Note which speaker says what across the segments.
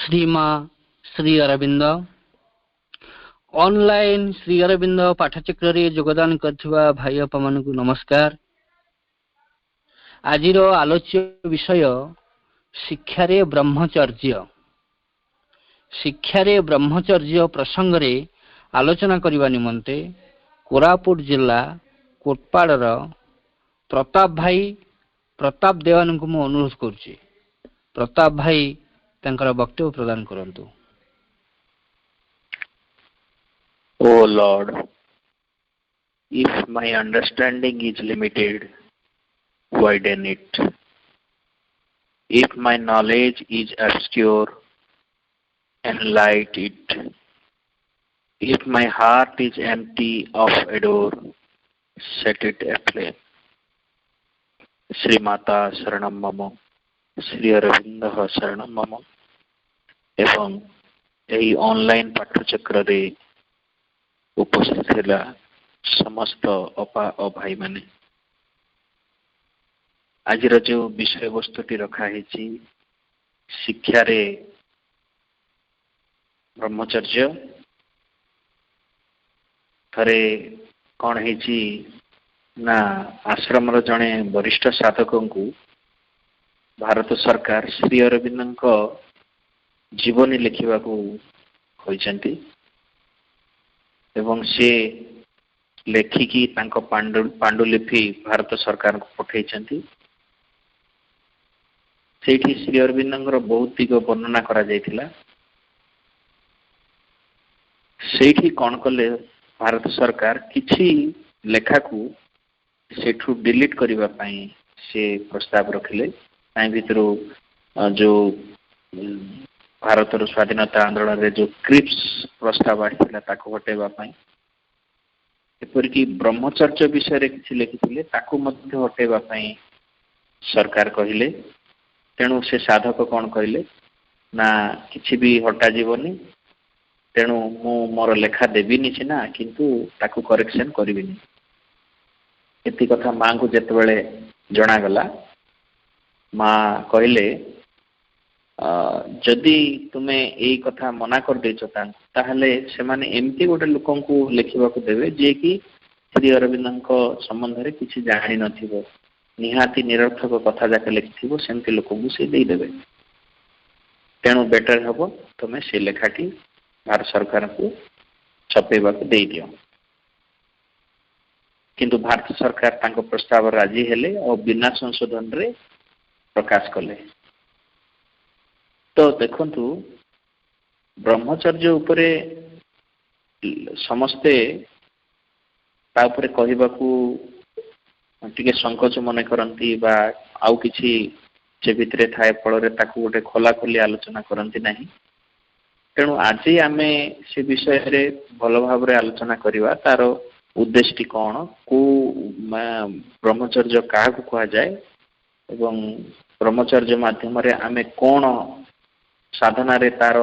Speaker 1: श्रीमा Shri Arvind online Shri Arvind पाठचक्र रे योगदान करथिबा भाई अपा मानकु नमस्कार। आजिरो आलोच्य विषय शिक्षारे ब्रह्मचर्य। शिक्षारे ब्रह्मचर्य प्रसंग रे आलोचना करिबा निमंते कोरापुट जिला कोटपाड़र प्रताप भाई प्रताप देवान को मु अनुरोध करुछि। प्रताप भाई तंकर वक्तव्य प्रदान करंतु।
Speaker 2: O Lord, if my understanding is limited, widen it. If my knowledge is obscure, enlighten it. If my heart is empty of adore, set it aflame. Sri Mata Saranam Mama, Sri Aravinda Saranam Mama, एवं यही online पाठचक्र रे उपस्थित थिला समस्त अपा और भाई माने। आज जो विषय वस्तुटी रखा है शिक्षा रे ब्रह्मचर्य। थरे कौन है ना आश्रम जड़े वरिष्ठ साधक को भारत सरकार श्री अरविंद जीवनी लिखा एवं से लेखिकी पांडुलिपि भारत सरकार को पठे श्री अरविंद भौतिक वर्णना करा जायतिला। सेठी कौन कले भारत सरकार किछि लेखा को सेठू डिलीट करिबा पई से प्रस्ताव रखिले। भितर जो भारत स्वाधीनता आंदोलन रे जो क्रिप्स प्रस्ताव आथिला ताको हटेबा पई एपरिकी ब्रह्मचर्य विषय रे किछि लिखिथिले ताको मध्ये हटेबा पई सरकार कहिले। तेणु से साधक कौन कहले ना किछि भी हटा जीवनी, तेणु मु मोर लेखा देबिनी छिना किंतु ताको करेक्शन करबिनी। एति कथा मां को जेतबेले जणा गला मां कहले जदि तुमे यही कथा मना कर देछ ताहले से माने एमती गोटे लोकन को लिखिबा को देबे जे कि श्री अरविंद संबंध रे किछि जानि नथिबो, निहाती निरर्थक कथा जाके लिखिथिबो सेमती लोकन को से देई देबे। तेणु बेटर हबो तुमे से लेखाटी भारत सरकार को छपेबा को देई दियो। किंतु भारत सरकार तांको प्रस्ताव राजी हेले और बिना संशोधन रे प्रकाश कले। तो देखंतु ब्रह्मचर्य उपरे समस्ते ता उपरे कहिबाकू टिके संकोच मन करंती बा आउ किछि जे भितरे थाए फल रे ताकू गोटे खोला खोली आलोचना करंती नाही। तेणु आज आमे से विषय रे भल भाव रे आलोचना करिवा तार उद्देश्य कौन को ब्रह्मचर्य क्या कह जाए एवं ब्रह्मचर्य माध्यम रे आमे कौन साधना रे तार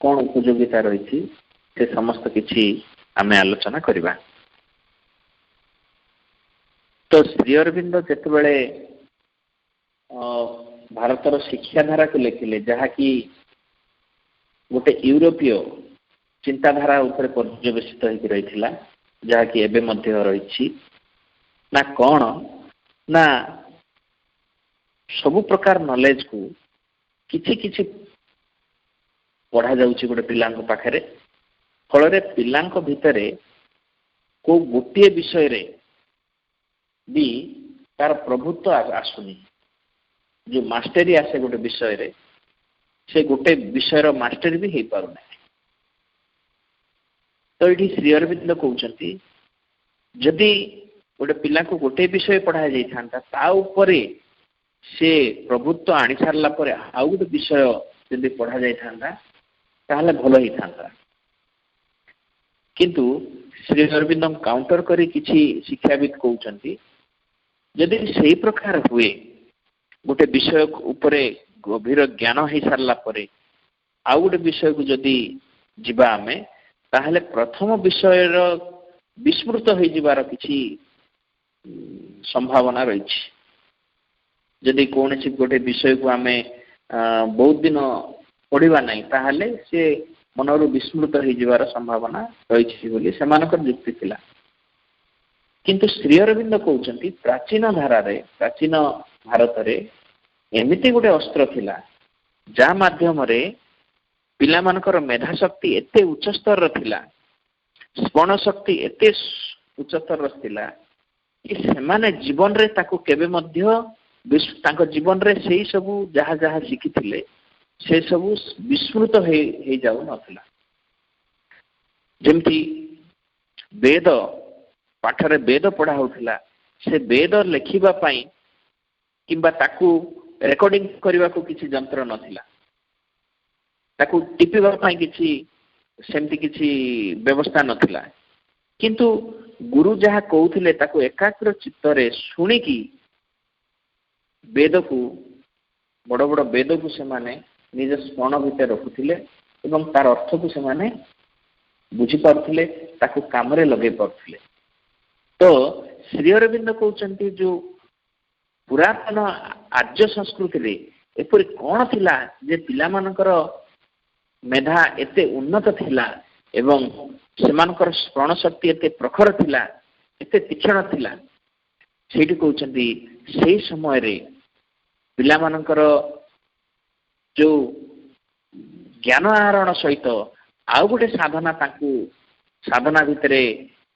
Speaker 2: कौन उपयोगिता रही से समस्त किछि आमे आलोचना करिवा। तो श्री अरविंद जेतेबेले भारतर शिक्षाधारा को लिखिले जहा कि गोटे यूरोपीय चिंताधारा उपर पर्यवेसित होकर रही जहा कि एबे मध्य रही ना कौन ना सबु प्रकार नॉलेज को किछि किछि पढ़ा जाउछि गोटे पिलांक पाखरे। फल रे पिलांक भितरे को गोटे विषय रे भी तार प्रभुत्व आसुनी। जो मास्टरी आसे गोटे विषय रे से गोटे विषय रो मास्टरी भी हेई पारु नै। तो ये श्री अरविंद कहते जदि गोटे पिला को गोटे विषय पढ़ा जाता ता उपरे से प्रभुत्व आनी सारा पर आउ गोटे विषय जदि पढ़ा जाता ताहले भल ही था। किंतु श्री अरविंद काउंटर करी किछि शिक्षाविद कहते जदि सही प्रकार हुए गोटे विषय उपरे गभीर ज्ञान हो सारा पर आउ गोटे विषय को जदि जीवा आमे ताहले प्रथम विषय विस्मृत हो जिबार किछि संभावना रही। जदि कौन गोटे विषय को आमे बहुत दिन ପଢିବା ନାହିଁ ତାହେଲେ ସେ ମନରୁ ବିସ୍ମୃତ ହେଇଯିବାର ସମ୍ଭାବନା ରହିଛି ବୋଲି ସେମାନଙ୍କର ଯୁକ୍ତି ଥିଲା। କିନ୍ତୁ ଶ୍ରୀ ଅରବିନ୍ଦ କହୁଛନ୍ତି ପ୍ରାଚୀନ ଧାରାରେ ପ୍ରାଚୀନ ଭାରତରେ ଏମିତି ଗୋଟେ ଅସ୍ତ୍ର ଥିଲା ଯାହା ମାଧ୍ୟମରେ ପିଲାମାନଙ୍କର ମେଧା ଶକ୍ତି ଏତେ ଉଚ୍ଚ ସ୍ତରର ଥିଲା, ସ୍ମରଣ ଶକ୍ତି ଏତେ ଉଚ୍ଚ ସ୍ତରର ଥିଲା କି ସେମାନେ ଜୀବନରେ ତାକୁ କେବେ ମଧ୍ୟ ତାଙ୍କ ଜୀବନରେ ସେଇ ସବୁ ଯାହା ଯାହା ଶିଖିଥିଲେ ସେ ସବୁ ବିସ୍ମୃତ ହେଇଯାଉ ନଥିଲା। ଯେମିତି ବେଦ ପାଠରେ ବେଦ ପଢା ହଉଥିଲା, ସେ ବେଦ ଲେଖିବା ପାଇଁ କିମ୍ବା ତାକୁ ରେକର୍ଡିଂ କରିବାକୁ କିଛି ଯନ୍ତ୍ର ନଥିଲା, ତାକୁ ଟିପିବା ପାଇଁ କିଛି ସେମିତି କିଛି ବ୍ୟବସ୍ଥା ନଥିଲା। କିନ୍ତୁ ଗୁରୁ ଯାହା କହୁଥିଲେ ତାକୁ ଏକାଗ୍ର ଚିତ୍ତରେ ଶୁଣିକି ବେଦକୁ ବଡ଼ ବଡ଼ ବେଦକୁ ସେମାନେ ନିଜ ସ୍ମରଣ ଭିତରେ ରଖୁଥିଲେ ଏବଂ ତାର ଅର୍ଥକୁ ସେମାନେ ବୁଝିପାରୁଥିଲେ, ତାକୁ କାମରେ ଲଗେଇ ପାରୁଥିଲେ। ତ ଶ୍ରୀ ଅରବିନ୍ଦ କହୁଛନ୍ତି ଯୋଉ ପୁରାତନ ଆର୍ଯ୍ୟ ସଂସ୍କୃତିରେ ଏପରି କ'ଣ ଥିଲା ଯେ ପିଲାମାନଙ୍କର ମେଧା ଏତେ ଉନ୍ନତ ଥିଲା ଏବଂ ସେମାନଙ୍କର ସ୍ମରଣ ଶକ୍ତି ଏତେ ପ୍ରଖର ଥିଲା, ଏତେ ତୀକ୍ଷ୍ଣ ଥିଲା। ସେଇଠି କହୁଛନ୍ତି ସେଇ ସମୟରେ ପିଲାମାନଙ୍କର ଯୋଉ ଜ୍ଞାନ ଆହରଣ ସହିତ ଆଉ ଗୋଟେ ସାଧନା ତାଙ୍କୁ ସାଧନା ଭିତରେ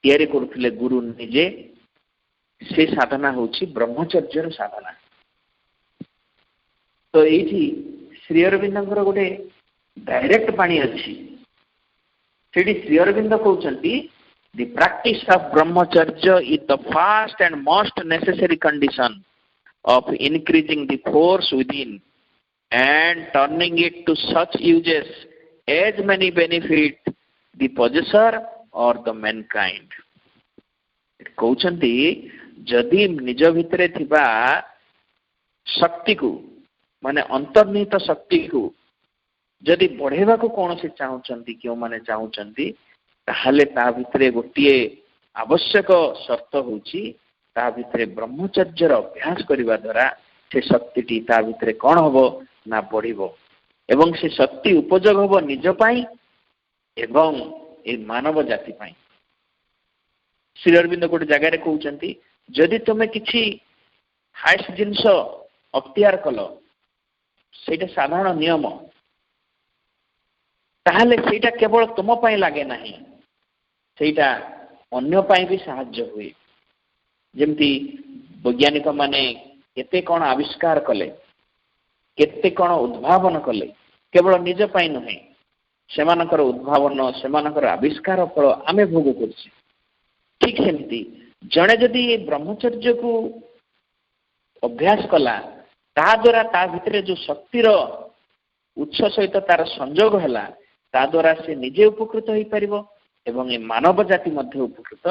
Speaker 2: ତିଆରି କରୁଥିଲେ ଗୁରୁ ନିଜେ, ସେ ସାଧନା ହେଉଛି ବ୍ରହ୍ମଚର୍ଯ୍ୟର ସାଧନା। ତ ଏଇଠି ଶ୍ରୀ ଅରବିନ୍ଦଙ୍କର ଗୋଟେ ଡାଇରେକ୍ଟ ବାଣୀ ଅଛି। ସେଠି ଶ୍ରୀ ଅରବିନ୍ଦ କହୁଛନ୍ତି the practice of brahmacharya is the first and most necessary condition of increasing the force within and turning it to such uses as many benefit the possessor or the mankind. କହୁଛନ୍ତି ଯଦି ନିଜ ଭିତରେ ଥିବା ଶକ୍ତିକୁ ମାନେ ଅନ୍ତର୍ନିହିତ ଶକ୍ତିକୁ ଯଦି ବଢେଇବାକୁ କୌଣସି ଚାହୁଁଛନ୍ତି କେଉଁମାନେ ଚାହୁଁଛନ୍ତି ତାହେଲେ ତା ଭିତରେ ଗୋଟିଏ ଆବଶ୍ୟକ ସର୍ତ୍ତ ହେଉଛି ତା ଭିତରେ ବ୍ରହ୍ମଚର୍ଯ୍ୟର ଅଭ୍ୟାସ କରିବା ଦ୍ୱାରା ସେ ଶକ୍ତିଟି ତା ଭିତରେ କ'ଣ ହବ ନା ବଢିବ ଏବଂ ସେ ଶକ୍ତି ଉପଯୋଗ ହବ ନିଜ ପାଇଁ ଏବଂ ଏ ମାନବ ଜାତି ପାଇଁ। ଶ୍ରୀ ଅରବିନ୍ଦ ଗୋଟେ ଜାଗାରେ କହୁଛନ୍ତି ଯଦି ତୁମେ କିଛି ହାଏଷ୍ଟ ଜିନିଷ ଅକ୍ତିଆର କଲ ସେଇଟା ସାଧାରଣ ନିୟମ, ତାହେଲେ ସେଇଟା କେବଳ ତୁମ ପାଇଁ ଲାଗେ ନାହିଁ, ସେଇଟା ଅନ୍ୟ ପାଇଁ ବି ସାହାଯ୍ୟ ହୁଏ। ଯେମିତି ବୈଜ୍ଞାନିକ ମାନେ କେତେ କ'ଣ ଆବିଷ୍କାର କଲେ, କେତେ କ'ଣ ଉଦ୍ଭାବନ କଲେ, କେବଳ ନିଜ ପାଇଁ ନୁହେଁ, ସେମାନଙ୍କର ଉଦ୍ଭାବନ ସେମାନଙ୍କର ଆବିଷ୍କାର ଫଳ ଆମେ ଭୋଗ କରୁଛେ। ଠିକ୍ ସେମିତି ଜଣେ ଯଦି ଏ ବ୍ରହ୍ମଚର୍ଯ୍ୟକୁ ଅଭ୍ୟାସ କଲା ତା ଦ୍ୱାରା ତା ଭିତରେ ଯୋଉ ଶକ୍ତିର ଉତ୍ସ ସହିତ ତାର ସଂଯୋଗ ହେଲା ତା ଦ୍ୱାରା ସେ ନିଜେ ଉପକୃତ ହେଇପାରିବ ଏବଂ ଏ ମାନବ ଜାତି ମଧ୍ୟ ଉପକୃତ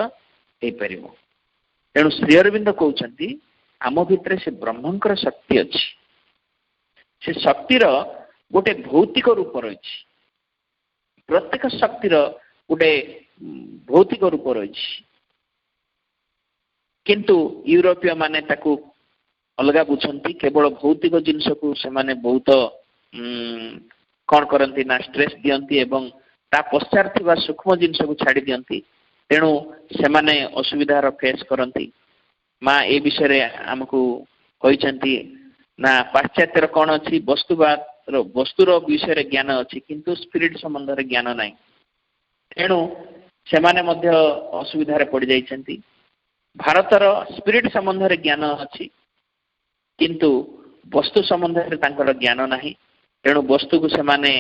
Speaker 2: ହେଇପାରିବ। ତେଣୁ ଶ୍ରୀ ଅରବିନ୍ଦ କହୁଛନ୍ତି ଆମ ଭିତରେ ସେ ବ୍ରହ୍ମଙ୍କର ଶକ୍ତି ଅଛି, ସେ ଶକ୍ତିର ଗୋଟେ ଭୌତିକ ରୂପ ରହିଛି, ପ୍ରତ୍ୟେକ ଶକ୍ତିର ଗୋଟେ ଭୌତିକ ରୂପ ରହିଛି। କିନ୍ତୁ ୟୁରୋପୀୟ ମାନେ ତାକୁ ଅଲଗା ବୁଝନ୍ତି, କେବଳ ଭୌତିକ ଜିନିଷକୁ ସେମାନେ ବହୁତ କ'ଣ କରନ୍ତି ନା ଷ୍ଟ୍ରେସ୍ ଦିଅନ୍ତି ଏବଂ ତା ପଶ୍ଚାତ ଥିବା ସୂକ୍ଷ୍ମ ଜିନିଷକୁ ଛାଡ଼ି ଦିଅନ୍ତି। ତେଣୁ ସେମାନେ ଅସୁବିଧାର ଫେସ୍ କରନ୍ତି। ମା ଏ ବିଷୟରେ ଆମକୁ କହିଛନ୍ତି ନା ପାଶ୍ଚାତ୍ୟର କ'ଣ ଅଛି, ବସ୍ତୁର ବିଷୟରେ ଜ୍ଞାନ ଅଛି କିନ୍ତୁ ସ୍ପିରିଟ୍ ସମ୍ବନ୍ଧରେ ଜ୍ଞାନ ନାହିଁ। ତେଣୁ ସେମାନେ ମଧ୍ୟ ଅସୁବିଧାରେ ପଡ଼ିଯାଇଛନ୍ତି। ଭାରତର ସ୍ପିରିଟ୍ ସମ୍ବନ୍ଧରେ ଜ୍ଞାନ ଅଛି କିନ୍ତୁ ବସ୍ତୁ ସମ୍ବନ୍ଧରେ ତାଙ୍କର ଜ୍ଞାନ ନାହିଁ। ତେଣୁ ବସ୍ତୁକୁ ସେମାନେ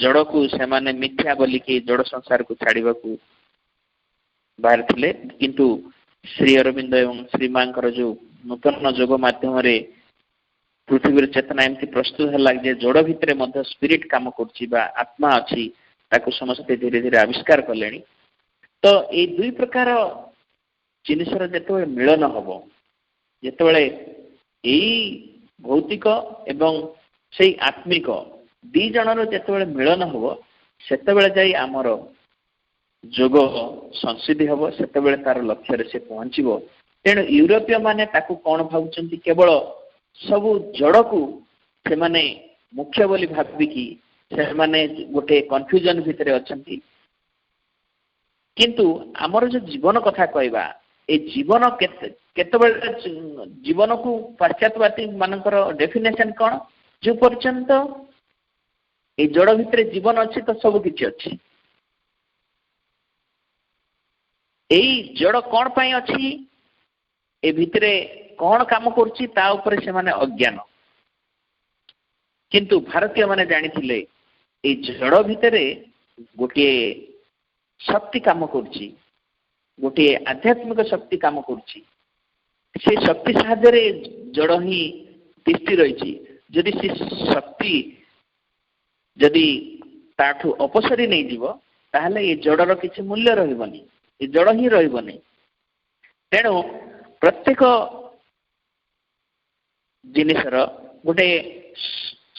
Speaker 2: ଜଡ଼କୁ ସେମାନେ ମିଥ୍ୟା ବୋଲିକି ଜଡ଼ ସଂସାରକୁ ଛାଡ଼ିବାକୁ ବାହାରିଥିଲେ। କିନ୍ତୁ ଶ୍ରୀ ଅରବିନ୍ଦ ଏବଂ ଶ୍ରୀମାଙ୍କର ଯୋଉ ନୂତନ ଯୋଗ ମାଧ୍ୟମରେ ପୃଥିବୀର ଚେତନା ଏମିତି ପ୍ରସ୍ତୁତ ହେଲା ଯେ ଜଡ଼ ଭିତରେ ମଧ୍ୟ ସ୍ପିରିଟ୍ କାମ କରୁଛି ବା ଆତ୍ମା ଅଛି, ତାକୁ ସମସ୍ତେ ଧୀରେ ଧୀରେ ଆବିଷ୍କାର କଲେଣି। ତ ଏଇ ଦୁଇ ପ୍ରକାର ଜିନିଷର ଯେତେବେଳେ ମିଳନ ହବ, ଯେତେବେଳେ ଏଇ ଭୌତିକ ଏବଂ ସେଇ ଆତ୍ମିକ ଦି ଜଣର ଯେତେବେଳେ ମିଳନ ହବ ସେତେବେଳେ ଯାଇ ଆମର ଯୋଗ ସଂସିଦ୍ଧି ହବ, ସେତେବେଳେ ତାର ଲକ୍ଷ୍ୟରେ ସେ ପହଞ୍ଚିବ। ତେଣୁ ୟୁରୋପୀୟ ମାନେ ତାକୁ କ'ଣ ଭାବୁଛନ୍ତି, କେବଳ ସବୁ ଜଡ଼କୁ ସେମାନେ मुख्य बोली भाबिकी से माने गोटे कन्फ्यूजन भितर अछंती किंतु आमर जो जीवन कथा कहवा ए जीवन केतबेले जीवन को पाश्चात्यवादी मानकर डेफिनेशन कौन जो पर्यंत ए जड़ भितर जीवन अच्छी तो सब किछि अच्छी एई जड़ कौन पाई अच्छी ए भितरे कौन काम करछि ता ऊपर से माने अज्ञान किंतु भारतीय माने जानिथिले ए जड़ भितरे गोटे शक्ति काम करछि गोटे आध्यात्मिक शक्ति काम करछि से शक्ति साहाय्य जड़ ही तिष्ठि रही जदि से शक्ति जदि ताठू अपसरी नहीं जीव ताहले ये जड़र किसी मूल्य रहिबनी ये जड़ ही रहिबनी तेणु प्रत्येक जिनिसर गोटे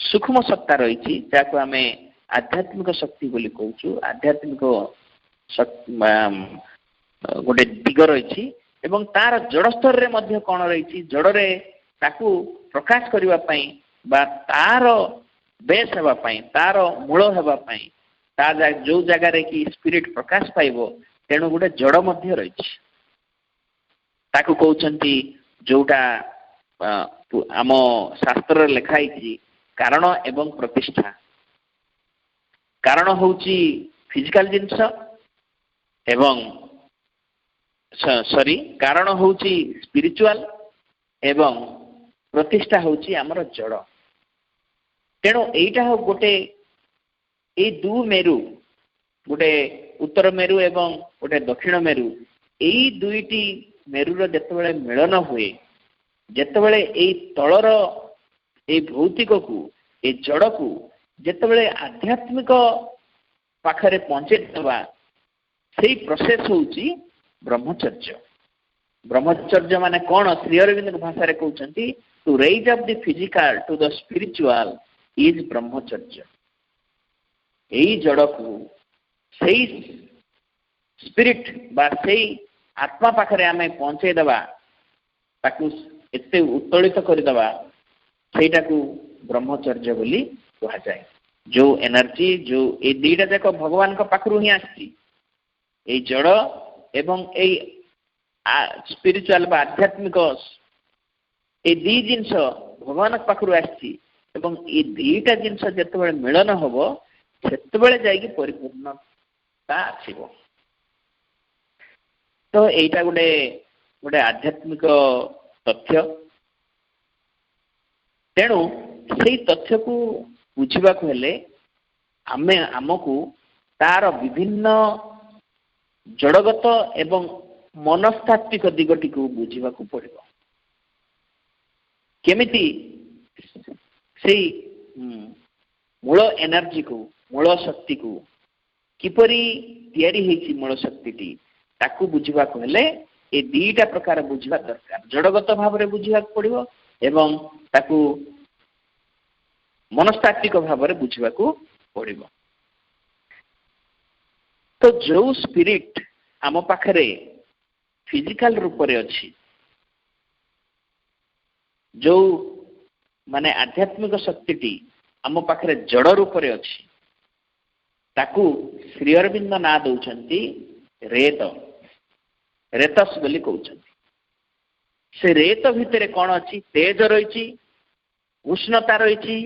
Speaker 2: सूक्ष्म सत्ता रही जाको आम आध्यात्मिक शक्ति बोली कहूँ आध्यात्मिक गोटे दिग रही एवं तार जड़ स्तर रे मध्य कौन रही जड़े ताकू प्रकाश करने बा तार बेस हेबाई तार मूल हेबाई जो जगार कि स्पिरिट प्रकाश पाइब तेणु गोटे जड़ मध्य रही ताकू कहते जोटा आम शास्त्र लिखाई कारण एवं प्रतिष्ठा कारण होची फिजिकल जिनस एवं सॉरी कारण होची स्पिरिचुअल एवं प्रतिष्ठा होची आमर जड़ तेणु एटा हो गोटे ए दु मेरु गोटे उत्तर मेरु एवं गोटे दक्षिण मेरु एई दुईटी मेरुर जेतेबेले मिलन हुए जेतेबेले एई तळर ए भौतिक को ए जड़ को जेतेबेले आध्यात्मिक पाखरे पहुंचे देवा सेई प्रोसेस होची ब्रह्मचर्य ब्रह्मचर्य माने कौन श्री अरविंद भाषा रे कहउछंती to raise up the physical to the spiritual is brahmacharya एई जड़ को सेई स्पिरिट बा सेई आत्मा पाखरे आमे पहुंचे देवा ताकू एते उत्तोलित कर देवा सेटा को ब्रह्मचर्य बोली कहा जाए जो एनर्जी जो ए दीटा जाक भगवान का पाखरु ही आछि ए जड़ एवं ए स्पिरिचुअल बा आध्यात्मिक ए दी जिनस भगवान पाखरु आछि एवं ए दीटा जिनस जेतेबेले मिलन हबो सेतेबेले जायकी परिपूर्णता आछिबो तो एटा गोटे गोटे आध्यात्मिक तथ्य तेणु से तथ्य को बुझा हेले आमे आमको तार विभिन्न जड़गत एवं मनस्तात्विक दिगटी को बुझा पड़ो केमिति से मूल एनर्जी को मूल शक्ति को किपरि तैयारी होइछि मूल शक्ति ताकू बुझा हेले ए दीटा प्रकार बुझा दरकार जड़गत भाव में बुझा पड़ो एवं ताकू मनस्तात्विक भाव में बुझा पड़ो तो जो स्पिरिट आम पाखरे फिजिकल रूप में अच्छी जो माने आध्यात्मिक शक्ति आम पाखरे जड़ रूप में अच्छी ताकू श्री अरविंद ना दौरान रेत रेतस बोली कहते से रेत भितर कौन अच्छी तेज रही उष्णता रही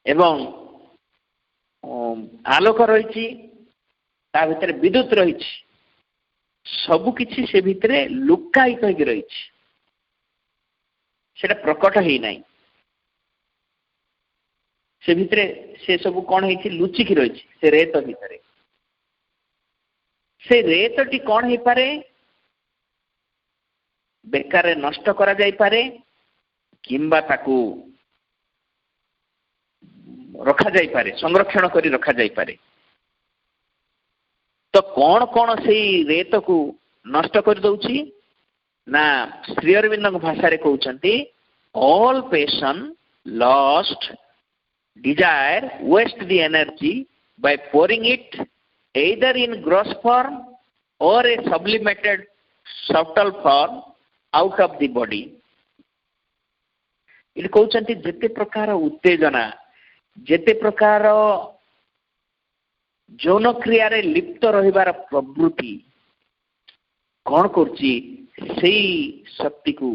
Speaker 2: एवं आलोक रही भितर विद्युत रही सबकि से भितर लुकायित हो रही प्रकट ही नहीं से भितर से सब कौन है लुचिकी रही से रेत भितर से रेतटी कौन हो पारे बेकार नष्ट करा जाई पारे किंबा ताकू रखा जाई पारे संरक्षण करी रखा जाई पारे तो कौन कौन से रेत को नष्ट कर दउछि ना श्री अरविंद भाषा रे कहउछंती all passion lust desire waste the energy by pouring it either in gross form or a sublimated subtle form out of the body। It कहउछंती जेते प्रकार उत्तेजना ଯେତେ ପ୍ରକାର ଯୌନ କ୍ରିୟାରେ ଲିପ୍ତ ରହିବାର ପ୍ରବୃତ୍ତି କ'ଣ କରୁଛି ସେଇ ଶକ୍ତିକୁ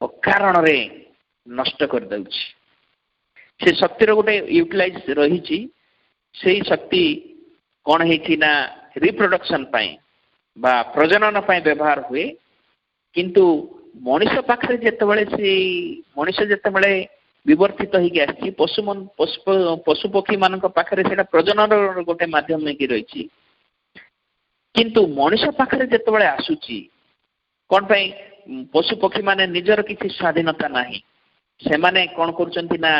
Speaker 2: ଅକାରଣରେ ନଷ୍ଟ କରିଦେଉଛି। ସେ ଶକ୍ତିର ଗୋଟେ ୟୁଟିଲାଇଜ ରହିଛି। ସେଇ ଶକ୍ତି କ'ଣ ହେଇଛି ନା ରିପ୍ରଡକ୍ସନ ପାଇଁ ବା ପ୍ରଜନନ ପାଇଁ ବ୍ୟବହାର ହୁଏ। କିନ୍ତୁ ମଣିଷ ପାଖରେ ଯେତେବେଳେ ମଣିଷ ଯେତେବେଳେ ବିବର୍ତ୍ତିତ ହେଇକି ଆସିଛି ପଶୁପକ୍ଷୀ ମାନଙ୍କ ପାଖରେ ସେଇଟା ପ୍ରଜନନର ଗୋଟେ ମାଧ୍ୟମ ହେଇକି ରହିଛି। କିନ୍ତୁ ମଣିଷ ପାଖରେ ଯେତେବେଳେ ଆସୁଛି କ'ଣ ପାଇଁ ପଶୁପକ୍ଷୀ ମାନେ ନିଜର କିଛି ସ୍ୱାଧୀନତା ନାହିଁ। ସେମାନେ କ'ଣ କରୁଛନ୍ତି ନା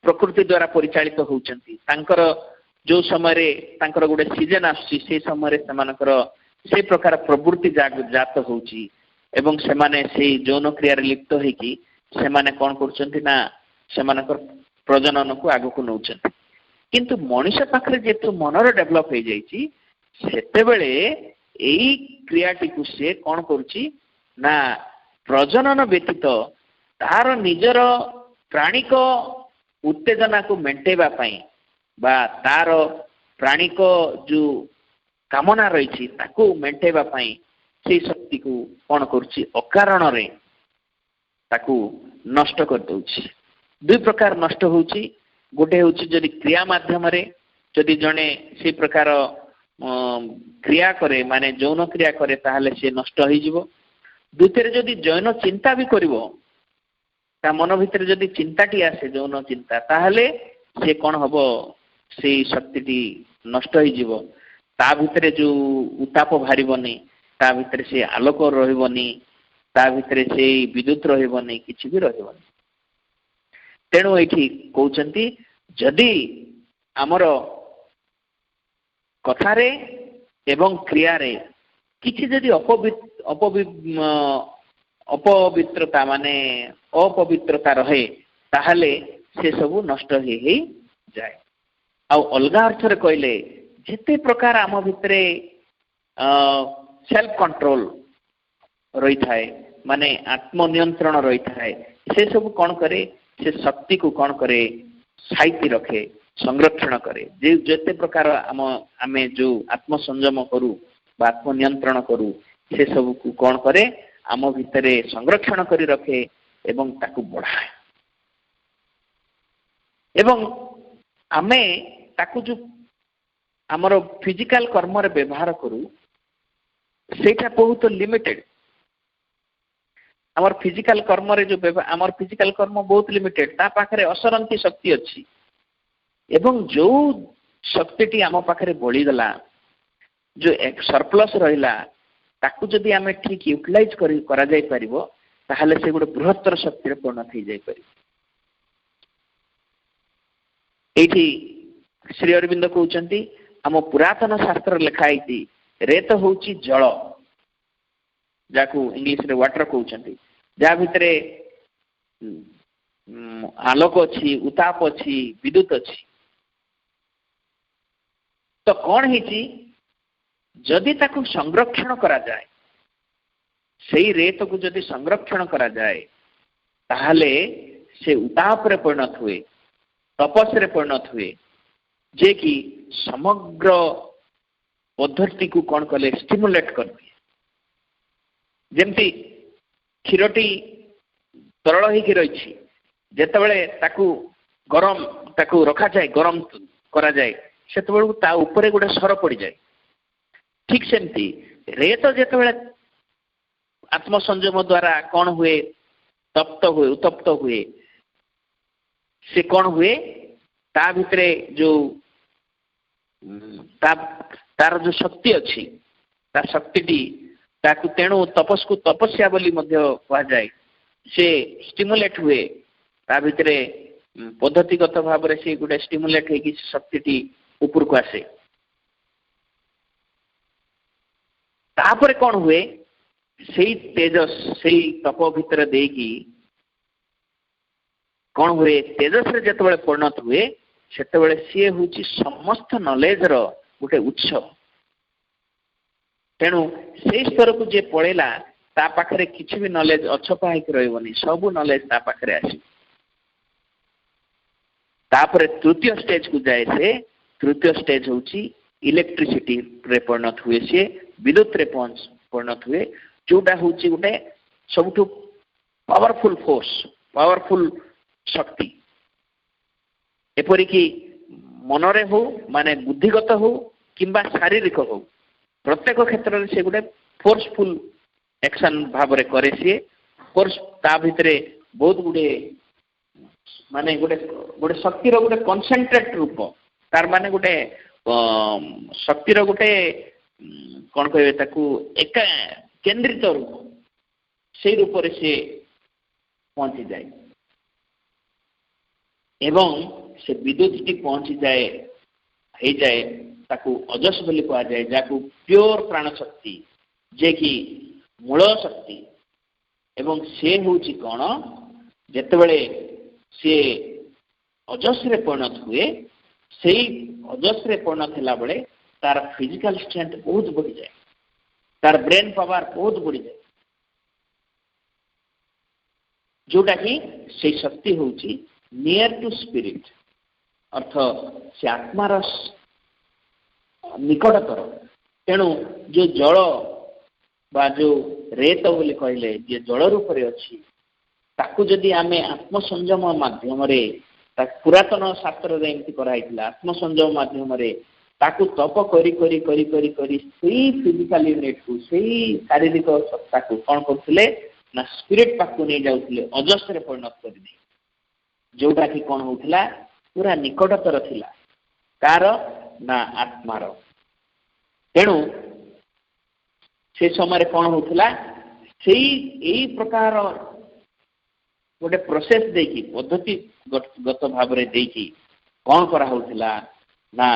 Speaker 2: ପ୍ରକୃତି ଦ୍ୱାରା ପରିଚାଳିତ ହେଉଛନ୍ତି। ତାଙ୍କର ଯେଉଁ ସମୟରେ ତାଙ୍କର ଗୋଟେ ସିଜନ ଆସୁଛି ସେଇ ସମୟରେ ସେମାନଙ୍କର ସେଇ ପ୍ରକାର ପ୍ରବୃତ୍ତି ଜାତ ହେଉଛି ଏବଂ ସେମାନେ ସେଇ ଯୌନ କ୍ରିୟାରେ ଲିପ୍ତ ହେଇକି ସେମାନେ କ'ଣ କରୁଛନ୍ତି ନା ସେମାନଙ୍କର ପ୍ରଜନନକୁ ଆଗକୁ ନେଉଛନ୍ତି। କିନ୍ତୁ ମଣିଷ ପାଖରେ ଯେହେତୁ ମନର ଡେଭଲପ ହେଇଯାଇଛି ସେତେବେଳେ ଏଇ କ୍ରିୟାଟିକୁ ସେ କ'ଣ କରୁଛି ନା ପ୍ରଜନନ ବ୍ୟତୀତ ତାର ନିଜର ପ୍ରାଣିକ ଉତ୍ତେଜନାକୁ ମେଣ୍ଟେଇବା ପାଇଁ ବା ତାର ପ୍ରାଣିକ ଯେଉଁ କାମନା ରହିଛି ତାକୁ ମେଣ୍ଟେଇବା ପାଇଁ ସେଇ ଶକ୍ତିକୁ କ'ଣ କରୁଛି ଅକାରଣରେ ତାକୁ ନଷ୍ଟ କରିଦେଉଛି। ଦୁଇ ପ୍ରକାର ନଷ୍ଟ ହେଉଛି। ଗୋଟେ ହେଉଛି ଯଦି କ୍ରିୟା ମାଧ୍ୟମରେ ଯଦି ଜଣେ ସେଇ ପ୍ରକାର କ୍ରିୟା କରେ ମାନେ ଯୌନ କ୍ରିୟା କରେ ତାହେଲେ ସେ ନଷ୍ଟ ହେଇଯିବ। ଦ୍ୱିତୀୟରେ ଯଦି ଯୌନ ଚିନ୍ତା ବି କରିବ ତା ମନ ଭିତରେ ଯଦି ଚିନ୍ତାଟି ଆସେ ଯୌନ ଚିନ୍ତା ତାହେଲେ ସେ କ'ଣ ହବ ସେଇ ଶକ୍ତିଟି ନଷ୍ଟ ହେଇଯିବ। ତା ଭିତରେ ଯେଉଁ ଉତ୍ତାପ ବାହାରିବନି, ତା ଭିତରେ ସେ ଆଲୋକ ରହିବନି, ତା ଭିତରେ ସେଇ ବିଦ୍ୟୁତ ରହିବନି, କିଛି ବି ରହିବନି। ତେଣୁ ଏଇଠି କହୁଛନ୍ତି ଯଦି ଆମର କଥାରେ ଏବଂ କ୍ରିୟାରେ କିଛି ଯଦି ଅପବିତ୍ରତା ମାନେ ଅପବିତ୍ରତା ରହେ ତାହେଲେ ସେ ସବୁ ନଷ୍ଟ ହେଇଯାଏ। ଆଉ ଅଲଗା ଅର୍ଥରେ କହିଲେ ଯେତେ ପ୍ରକାର ଆମ ଭିତରେ ସେଲ୍ଫ କଣ୍ଟ୍ରୋଲ ରହିଥାଏ ମାନେ ଆତ୍ମନିୟନ୍ତ୍ରଣ ରହିଥାଏ ସେ ସବୁ କ'ଣ କରେ ସେ ଶକ୍ତିକୁ କ'ଣ କରେ ସାଇତି ରଖେ, ସଂରକ୍ଷଣ କରେ। ଯେତେ ପ୍ରକାର ଆମେ ଯେଉଁ ଆତ୍ମସଂଯମ କରୁ ବା ଆତ୍ମନିୟନ୍ତ୍ରଣ କରୁ ସେ ସବୁକୁ କ'ଣ କରେ ଆମ ଭିତରେ ସଂରକ୍ଷଣ କରି ରଖେ ଏବଂ ତାକୁ ବଢ଼ାଏ। ଏବଂ ଆମେ ତାକୁ ଯେଉଁ ଆମର ଫିଜିକାଲ କର୍ମରେ ବ୍ୟବହାର କରୁ ସେଇଟା ବହୁତ ଲିମିଟେଡ୍। ଆମର ଫିଜିକାଲ କର୍ମରେ ଯେଉଁ ଆମର ଫିଜିକାଲ କର୍ମ ବହୁତ ଲିମିଟେଡ୍। ତା ପାଖରେ ଅସରନ୍ତି ଶକ୍ତି ଅଛି ଏବଂ ଯେଉଁ ଶକ୍ତିଟି ଆମ ପାଖରେ ବଳିଗଲା ଯେଉଁ ସରପ୍ଲସ୍ ରହିଲା ତାକୁ ଯଦି ଆମେ ଠିକ୍ ୟୁଟିଲାଇଜ କରାଯାଇପାରିବ ତାହେଲେ ସେ ଗୋଟେ ବୃହତ୍ତର ଶକ୍ତିରେ ପରିଣତ ହେଇଯାଇପାରିବ। ଏଇଠି ଶ୍ରୀ ଅରବିନ୍ଦ କହୁଛନ୍ତି ଆମ ପୁରାତନ ଶାସ୍ତ୍ରରେ ଲେଖା ହେଇଛି ରେତ ହେଉଛି ଜଳ, ଯାହାକୁ ଇଂଲିଶରେ ୱାଟର କହୁଛନ୍ତି, ଯାହା ଭିତରେ ଆଲୋକ ଅଛି, ଉତ୍ତାପ ଅଛି, ବିଦ୍ୟୁତ ଅଛି। ତ କ'ଣ ହେଇଛି ଯଦି ତାକୁ ସଂରକ୍ଷଣ କରାଯାଏ ସେଇ ରେତକୁ ଯଦି ସଂରକ୍ଷଣ କରାଯାଏ ତାହେଲେ ସେ ଉତ୍ତାପରେ ପରିଣତ ହୁଏ, ତପସ୍ୟାରେ ପରିଣତ ହୁଏ, ଯେ କି ସମଗ୍ର ପଦ୍ଧତିକୁ କ'ଣ କଲେ ଷ୍ଟିମୁଲେଟ୍ କରିଦିଏ। ଯେମିତି କ୍ଷୀରଟି ତରଳ ହେଇକି ରହିଛି ଯେତେବେଳେ ତାକୁ ରଖାଯାଏ ଗରମ କରାଯାଏ ସେତେବେଳକୁ ତା ଉପରେ ଗୋଟେ ସର ପଡ଼ିଯାଏ। ଠିକ୍ ସେମିତି ରେତ ଯେତେବେଳେ ଆତ୍ମସଂଯମ ଦ୍ୱାରା କ'ଣ ହୁଏ ଉତ୍ତପ୍ତ ହୁଏ ସେ କ'ଣ ହୁଏ ତା ଭିତରେ ଯେଉଁ ତାର ଯେଉଁ ଶକ୍ତି ଅଛି ତା ଶକ୍ତିଟି ତାକୁ ତେଣୁ ତପସ୍ୟା ବୋଲି ମଧ୍ୟ କୁହାଯାଏ। ସେ ଷ୍ଟିମୁଲେଟ୍ ହୁଏ ତା ଭିତରେ ପଦ୍ଧତିଗତ ଭାବରେ ସେ ଗୋଟେ ଷ୍ଟିମୁଲେଟ୍ ହେଇକି ଶକ୍ତିଟି ଉପରକୁ ଆସେ। ତାପରେ କ'ଣ ହୁଏ ସେଇ ତେଜସ୍ ସେଇ ତପ ଭିତରେ ଦେଇକି କ'ଣ ହୁଏ ତେଜସ୍ରେ ଯେତେବେଳେ ପରିଣତ ହୁଏ ସେତେବେଳେ ସିଏ ହେଉଛି ସମସ୍ତ ନଲେଜର ଗୋଟେ ଉତ୍ସ। ତେଣୁ ସେଇ ସ୍ତରକୁ ଯିଏ ପଳେଇଲା ତା ପାଖରେ କିଛି ବି ନଲେଜ ଅଛପା ହେଇକି ରହିବନି, ସବୁ ନଲେଜ ତା ପାଖରେ ଆସିବ। तापर तृतीय स्टेज को जाए से तृतीय स्टेज होची इलेक्ट्रिसिटी रे परिणत हुए से विद्युत रे परिणत हुए जोटा होची गोटे सबठु पावरफुल फोर्स पावरफुल शक्ति एपरिकी मनरे हो माने बुद्धिगत हो किंबा शारीरिक हो प्रत्येक क्षेत्र में से गोटे फोर्सफुल एक्शन भाव रे करे से फोर्स ता भितरे बहुत गुडे माने गोटे गोटे शक्तिर गोटे कनसेंट्रेट रूप तार माने गोटे शक्तिर गोटे कौन कहे ताकू एक केंद्रित रूप से रूप से पहुंची जाए एवं से विद्युत टी पहुंची जाए हो जाए ताकू अजस बोली कहा जाए जाकू प्योर प्राण शक्ति जे कि मूल शक्ति एवं से होची कौन जेतेबेले से अजस रे परिणत हुए से अजस रे परिणत होला बेले तार फिजिकल स्ट्रेंथ बहुत बढ़ी जाए तार ब्रेन पावर बहुत बढ़ी जाए जोटा कि से शक्ति होची नियर टू स्पिरिट अर्थ से आत्मार निकटतर तेणु जो जल बा जो रेत बोली कहले जे जल रूप रे अछि ताकू जदि आमे आत्मसंयम माध्यम रे पुरातन शास्त्र रे एमति कराइतिला आत्मसंयम माध्यम रे ताकू तप करी करी करी करी करी सेही फिजिकल यूनिट को सेही शारीरिक सत्ता को कोन करथिले ना स्पिरिट पाकू नहीं जाउथिले अजस रे परिणत करि दे जोटा कि कोन होथिला पूरा निकटतर थिला कार ना आत्मार तेणु से समय कौन होता से यही प्रकार गोटे प्रोसेस देखी पद्धति गत भाव में देखी कौन करा होता ना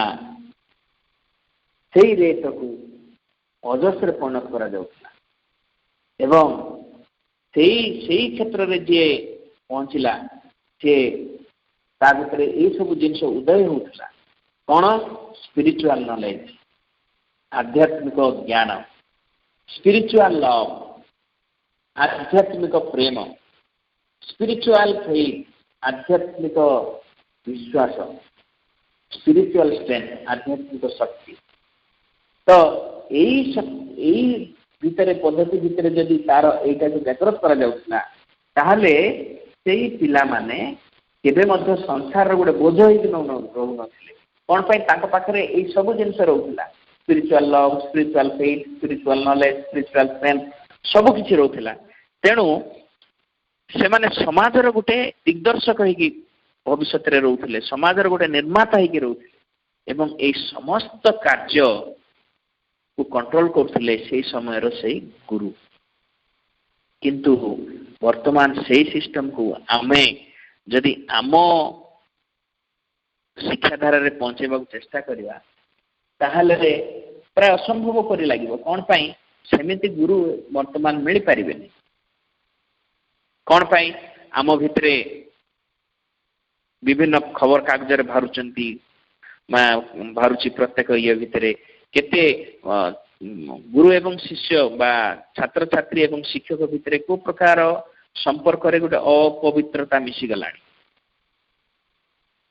Speaker 2: से रेत को अजस रे परिणत करा जाउथला एवं से क्षेत्र में जी पहुँचला से ता भीतर ये सब जिनस उदय होता कौन स्पिरिचुअल नॉलेज आध्यात्मिक ज्ञान स्पिरिचुअल लव आध्यात्मिक प्रेम स्पिरिचुअल फेथ आध्यात्मिक विश्वास स्पिरिचुअल स्ट्रेंथ आध्यात्मिक शक्ति तो यही भितर पद्धति भितर जदि तार एटा जो जागृत करा जाउथला ताहले सेही पिला माने केबे मध्य संसार गोटे बोझ होइकि रहु नथिले कोन पई ताक पाखरे एई सब जिंस रहउथला spiritual love spiritual faith spiritual knowledge spiritual strength सब किछि रहउथला तेणु से माने समाजर गोटे दिग्दर्शक होइकि भविष्य रे रहउथले समाजर गोटे निर्माता होइकि रहउथले एवं एई समस्त कार्य को कंट्रोल करथिले सेही समय रो सेही गुरु किंतु वर्तमान सेही सिस्टम को आमे जदि आम शिक्षाधारा रे पहुंचेबा चेष्टा करिवा ताहले प्राय असंभव करी लागिबो कोन पई सेमिति गुरु वर्तमान मिल पारिबेनी कोन पई आम भितरे विभिन्न खबर कागज रे भारुचंती भारुची प्रत्येक ये भितरे केते गुरु एवं शिष्य बा छात्र छात्री एवं शिक्षक भितरे को प्रकार संपर्क रे गोटे अपवित्रता मिसी गलानी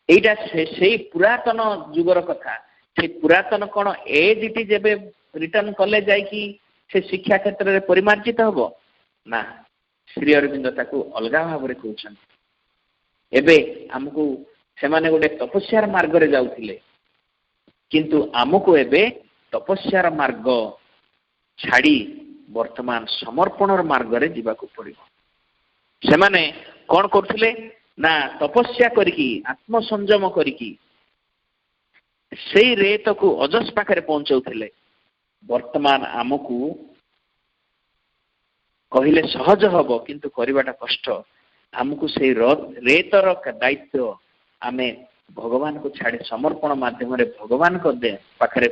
Speaker 2: एटा से पुरातन जुगर कथा से पुरातन कौन एजीटी जेबे रिटर्न कले जाय कि से शिक्षा क्षेत्र रे परिमार्जित हबो ना श्री अरविंद ताकू अलगा भाव रे कहउछन एबे हमकु से माने गोटे तपस्यार मार्ग रे जाउथिले किंतु हमकु एबे तपस्यार मार्ग छाड़ी वर्तमान समर्पणर मार्ग रे जीवाकू पड़िबो से माने कोन करथिले ना तपस्या करिकी आत्मसंयम करिकी से रेत को अजस पाखरे पहुंचाउथिले वर्तमान आमको कहिले सहज हबो किंतु करिवाटा कष्ट आमको से रेतर दायित्व आमे भगवान को छाड़ी समर्पण माध्यम रे भगवान को दे पाखरे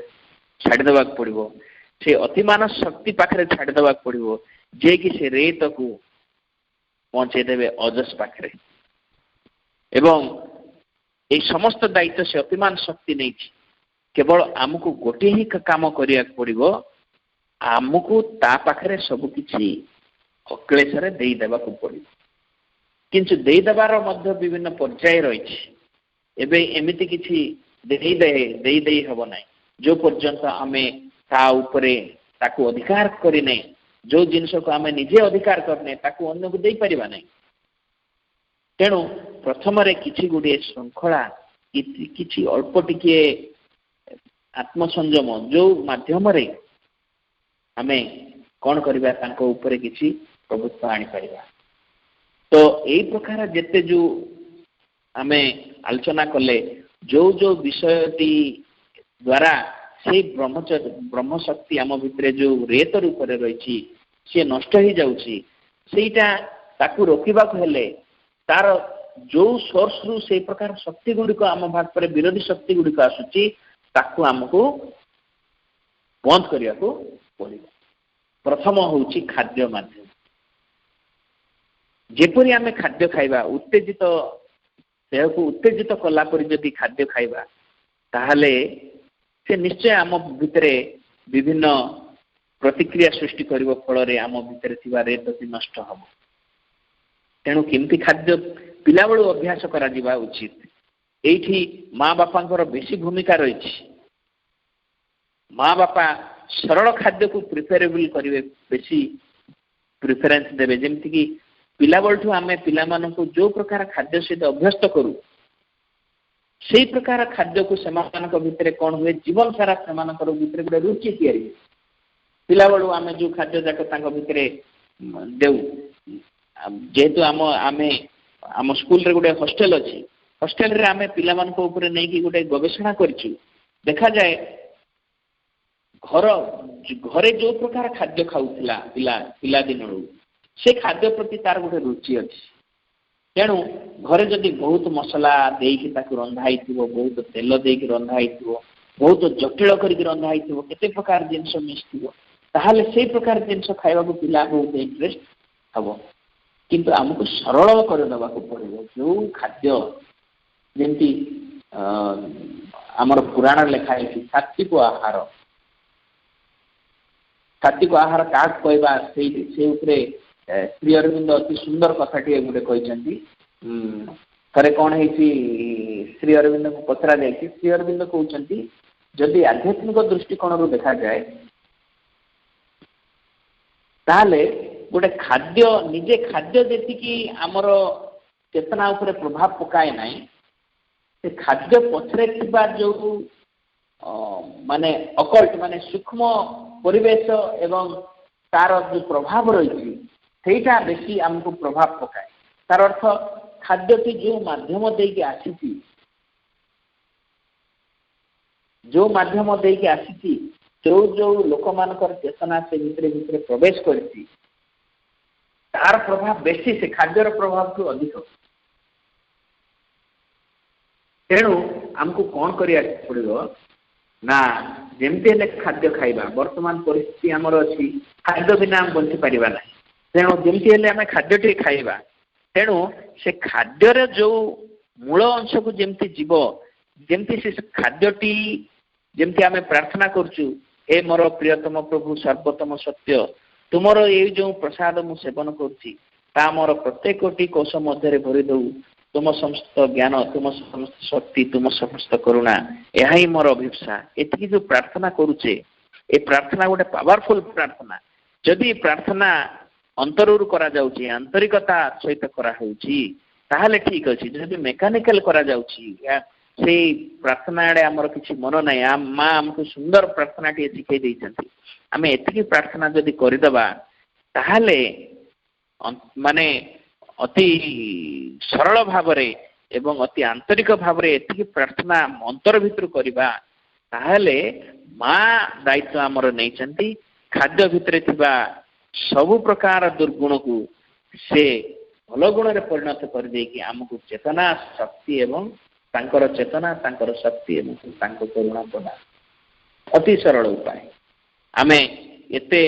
Speaker 2: छाड़ी देबा पड़िबो से अतिमान शक्ति पाखरे छाड़ी देबा पड़िबो जे कि से रेत को पहुंचे देबे अजस पाखरे एवं ये समस्त दायित्व से अतिमान शक्ति नहीं केवल आमको गोटे ही काम करिया पड़िबो आमको ता पाखरे सब किछि अक्लेश रे देई देबा को पड़िबो किंतु देई देबार मध्य विभिन्न पर्याय रहिछि ଏବେ ଏମିତି କିଛି ଦେଇ ହେବ ନାହିଁ ଯୋଉ ପର୍ଯ୍ୟନ୍ତ ଆମେ ତା ଉପରେ ତାକୁ ଅଧିକାର କରିନେ, ଯୋଉ ଜିନିଷକୁ ଆମେ ନିଜେ ଅଧିକାର କରିନେ ତାକୁ ଅନ୍ୟକୁ ଦେଇପାରିବା ନାହିଁ। ତେଣୁ ପ୍ରଥମରେ କିଛି ଗୁଡ଼ିଏ ଶୃଙ୍ଖଳା, କିଛି ଅଳ୍ପ ଟିକିଏ ଆତ୍ମସଂଯମ ଯୋଉ ମାଧ୍ୟମରେ ଆମେ କ'ଣ କରିବା, ତାଙ୍କ ଉପରେ କିଛି ପ୍ରଭୁତ୍ୱ ଆଣିପାରିବା। ତ ଏଇ ପ୍ରକାର ଯେତେ ଯୋଉ ଆମେ ଆଲୋଚନା କଲେ, ଯୋଉ ବିଷୟଟି ଦ୍ୱାରା ସେଇ ବ୍ରହ୍ମଶକ୍ତି ଆମ ଭିତରେ ଯୋଉ ରେତ ରୂପରେ ରହିଛି ସିଏ ନଷ୍ଟ ହେଇଯାଉଛି, ସେଇଟା ତାକୁ ରୋକିବାକୁ ହେଲେ ତାର ଯୋଉ ସୋର୍ସରୁ ସେଇ ପ୍ରକାର ଶକ୍ତି ଗୁଡ଼ିକ ଆମ ପାଖରେ ବିରୋଧୀ ଶକ୍ତି ଗୁଡ଼ିକ ଆସୁଛି ତାକୁ ଆମକୁ ବନ୍ଦ କରିବାକୁ ପଡ଼ିବ। ପ୍ରଥମ ହେଉଛି ଖାଦ୍ୟ ମାଧ୍ୟମ। ଯେପରି ଆମେ ଖାଦ୍ୟ ଖାଇବା, ଦେହକୁ ଉତ୍ତେଜିତ କଲା ପରି ଯଦି ଖାଦ୍ୟ ଖାଇବା, ତାହେଲେ ସେ ନିଶ୍ଚୟ ଆମ ଭିତରେ ବିଭିନ୍ନ ପ୍ରତିକ୍ରିୟା ସୃଷ୍ଟି କରିବା ଫଳରେ ଆମ ଭିତରେ ଥିବା ରେତଟି ନଷ୍ଟ ହେବ। ତେଣୁ କେମିତି ଖାଦ୍ୟ ପିଲାବେଳୁ ଅଭ୍ୟାସ କରାଯିବା ଉଚିତ। ଏଇଠି ମା ବାପାଙ୍କର ବେଶୀ ଭୂମିକା ରହିଛି। ମା ବାପା ସରଳ ଖାଦ୍ୟକୁ ପ୍ରିଫରେବଲ୍ କରିବେ, ବେଶୀ ପ୍ରିଫରେନ୍ସ ଦେବେ। ଯେମିତିକି ପିଲାବେଳଠୁ ଆମେ ପିଲାମାନଙ୍କୁ ଯୋଉ ପ୍ରକାର ଖାଦ୍ୟ ସହିତ ଅଭ୍ୟସ୍ତ କରୁ, ସେଇ ପ୍ରକାର ଖାଦ୍ୟକୁ ସେମାନଙ୍କ ଭିତରେ କ'ଣ ହୁଏ, ଜୀବନ ସାରା ସେମାନଙ୍କର ଭିତରେ ଗୋଟେ ରୁଚି ତିଆରି ହୁଏ। ପିଲାବେଳୁ ଆମେ ଯୋଉ ଖାଦ୍ୟ ଯାକ ତାଙ୍କ ଭିତରେ ଦେଉ, ଯେହେତୁ ଆମ ସ୍କୁଲରେ ଗୋଟେ ହଷ୍ଟେଲ ଅଛି, ହଷ୍ଟେଲରେ ଆମେ ପିଲାମାନଙ୍କ ଉପରେ ନେଇକି ଗୋଟେ ଗବେଷଣା କରିଛୁ। ଦେଖାଯାଏ ଘରେ ଯୋଉ ପ୍ରକାର ଖାଦ୍ୟ ଖାଉଥିଲା ପିଲାଦିନରୁ, ସେ ଖାଦ୍ୟ ପ୍ରତି ତାର ଗୋଟେ ରୁଚି ଅଛି। ତେଣୁ ଘରେ ଯଦି ବହୁତ ମସଲା ଦେଇକି ତାକୁ ରନ୍ଧା ହେଇଥିବ, ବହୁତ ତେଲ ଦେଇକି ରନ୍ଧା ହେଇଥିବ, ବହୁତ ଜଟିଳ କରିକି ରନ୍ଧା ହେଇଥିବ, କେତେ ପ୍ରକାର ଜିନିଷ ମିଶିଥିବ, ତାହେଲେ ସେଇ ପ୍ରକାର ଜିନିଷ ଖାଇବାକୁ ପିଲା ବହୁତ ଇଣ୍ଟରେଷ୍ଟ ହେବ। କିନ୍ତୁ ଆମକୁ ସରଳ କରିଦେବାକୁ ପଡ଼ିବ। ଯୋଉ ଖାଦ୍ୟ ଯେମିତି ଆମର ପୁରାଣ ଲେଖା ହେଇଛି ସାତ୍ଵିକ ଆହାର। ସାତ୍ଵିକ ଆହାର କାହାକୁ କହିବା, ସେଇ ଉପରେ ଶ୍ରୀ ଅରବିନ୍ଦ ଅତି ସୁନ୍ଦର କଥାଟିଏ ଗୋଟେ କହିଛନ୍ତି। ଥରେ କ'ଣ ହେଇଛି, ଶ୍ରୀ ଅରବିନ୍ଦଙ୍କୁ ପଚରା ଯାଇଛି। ଶ୍ରୀ ଅରବିନ୍ଦ କହୁଛନ୍ତି, ଯଦି ଆଧ୍ୟାତ୍ମିକ ଦୃଷ୍ଟିକୋଣରୁ ଦେଖାଯାଏ ତାହେଲେ ଗୋଟେ ନିଜେ ଖାଦ୍ୟ ଯେତିକି ଆମର ଚେତନା ଉପରେ ପ୍ରଭାବ ପକାଏ ନାହିଁ, ସେ ଖାଦ୍ୟ ପଛରେ ଥିବା ଯୋଉ ମାନେ ଅକଲ୍ଟ, ମାନେ ସୂକ୍ଷ୍ମ ପରିବେଶ ଏବଂ ତାର ଯୋଉ ପ୍ରଭାବ ରହିଛି, ସେଇଟା ବେଶୀ ଆମକୁ ପ୍ରଭାବ ପକାଏ। ତାର ଅର୍ଥ ଖାଦ୍ୟଟି ଯୋଉ ମାଧ୍ୟମ ଦେଇକି ଆସିଛି, ଯୋଉ ଲୋକମାନଙ୍କର ଚେତନା ସେ ଭିତରେ ପ୍ରବେଶ କରିଛି, ତାର ପ୍ରଭାବ ବେଶୀ, ସେ ଖାଦ୍ୟର ପ୍ରଭାବଠୁ ଅଧିକ। ତେଣୁ ଆମକୁ କ'ଣ କରିବାକୁ ପଡ଼ିବ ନା, ଯେମିତି ହେଲେ ଖାଦ୍ୟ ଖାଇବା। ବର୍ତ୍ତମାନ ପରିସ୍ଥିତି ଆମର ଅଛି, ଖାଦ୍ୟ ବିନା ଆମେ ବଞ୍ଚିପାରିବା ନାହିଁ। ତେଣୁ ଯେମିତି ହେଲେ ଆମେ ଖାଦ୍ୟଟି ଖାଇବା। ତେଣୁ ସେ ଖାଦ୍ୟର ଯୋଉ ମୂଳ ଅଂଶକୁ ଯେମିତି ଯିବ, ଯେମିତି ସେ ଖାଦ୍ୟଟି, ଯେମିତି ଆମେ ପ୍ରାର୍ଥନା କରୁଛୁ, ହେ ମୋର ପ୍ରିୟତମ ପ୍ରଭୁ ସର୍ବୋତ୍ତମ ସତ୍ୟ, ତୁମର ଏଇ ଯୋଉ ପ୍ରସାଦ ମୁଁ ସେବନ କରୁଛି, ତା ମୋର ପ୍ରତ୍ୟେକଟି କୋଷ ମଧ୍ୟରେ ଭରି ଦଉ ତୁମ ସମସ୍ତ ଜ୍ଞାନ, ତୁମ ସମସ୍ତ ଶକ୍ତି, ତୁମ ସମସ୍ତ କରୁଣା, ଏହା ହିଁ ମୋର ଅଭିପ୍ସା। ଏତିକି ଯୋଉ ପ୍ରାର୍ଥନା କରୁଛେ, ଏ ପ୍ରାର୍ଥନା ଗୋଟେ ପାୱାରଫୁଲ ପ୍ରାର୍ଥନା। ଯଦି ଏ ପ୍ରାର୍ଥନା ଅନ୍ତରରୁ କରାଯାଉଛି, ଆନ୍ତରିକତା ସହିତ କରାହେଉଛି, ତାହେଲେ ଠିକ ଅଛି। ଯଦି ମେକାନିକାଲ କରାଯାଉଛି, ସେଇ ପ୍ରାର୍ଥନା ଆଡ଼େ ଆମର କିଛି ମନ ନାହିଁ। ମା ଆମକୁ ସୁନ୍ଦର ପ୍ରାର୍ଥନାଟିଏ ଶିଖେଇ ଦେଇଛନ୍ତି। ଆମେ ଏତିକି ପ୍ରାର୍ଥନା ଯଦି କରିଦେବା, ତାହେଲେ ମାନେ ଅତି ସରଳ ଭାବରେ ଏବଂ ଅତି ଆନ୍ତରିକ ଭାବରେ ଏତିକି ପ୍ରାର୍ଥନା ଅନ୍ତର ଭିତରୁ କରିବା, ତାହେଲେ ମା ଦାୟିତ୍ୱ ଆମର ନେଇଛନ୍ତି। ଖାଦ୍ୟ ଭିତରେ ଥିବା ସବୁ ପ୍ରକାର ଦୁର୍ଗୁଣକୁ ସେ ଭଲ ଗୁଣରେ ପରିଣତ କରିଦେଇକି ଆମକୁ ଚେତନା, ଶକ୍ତି ଏବଂ ତାଙ୍କର ଚେତନା, ତାଙ୍କର ଶକ୍ତି ଏବଂ ତାଙ୍କ କରୁଣା ପ୍ରଦାନ। ଅତି ସରଳ ଉପାୟ। ଆମେ ଏତେ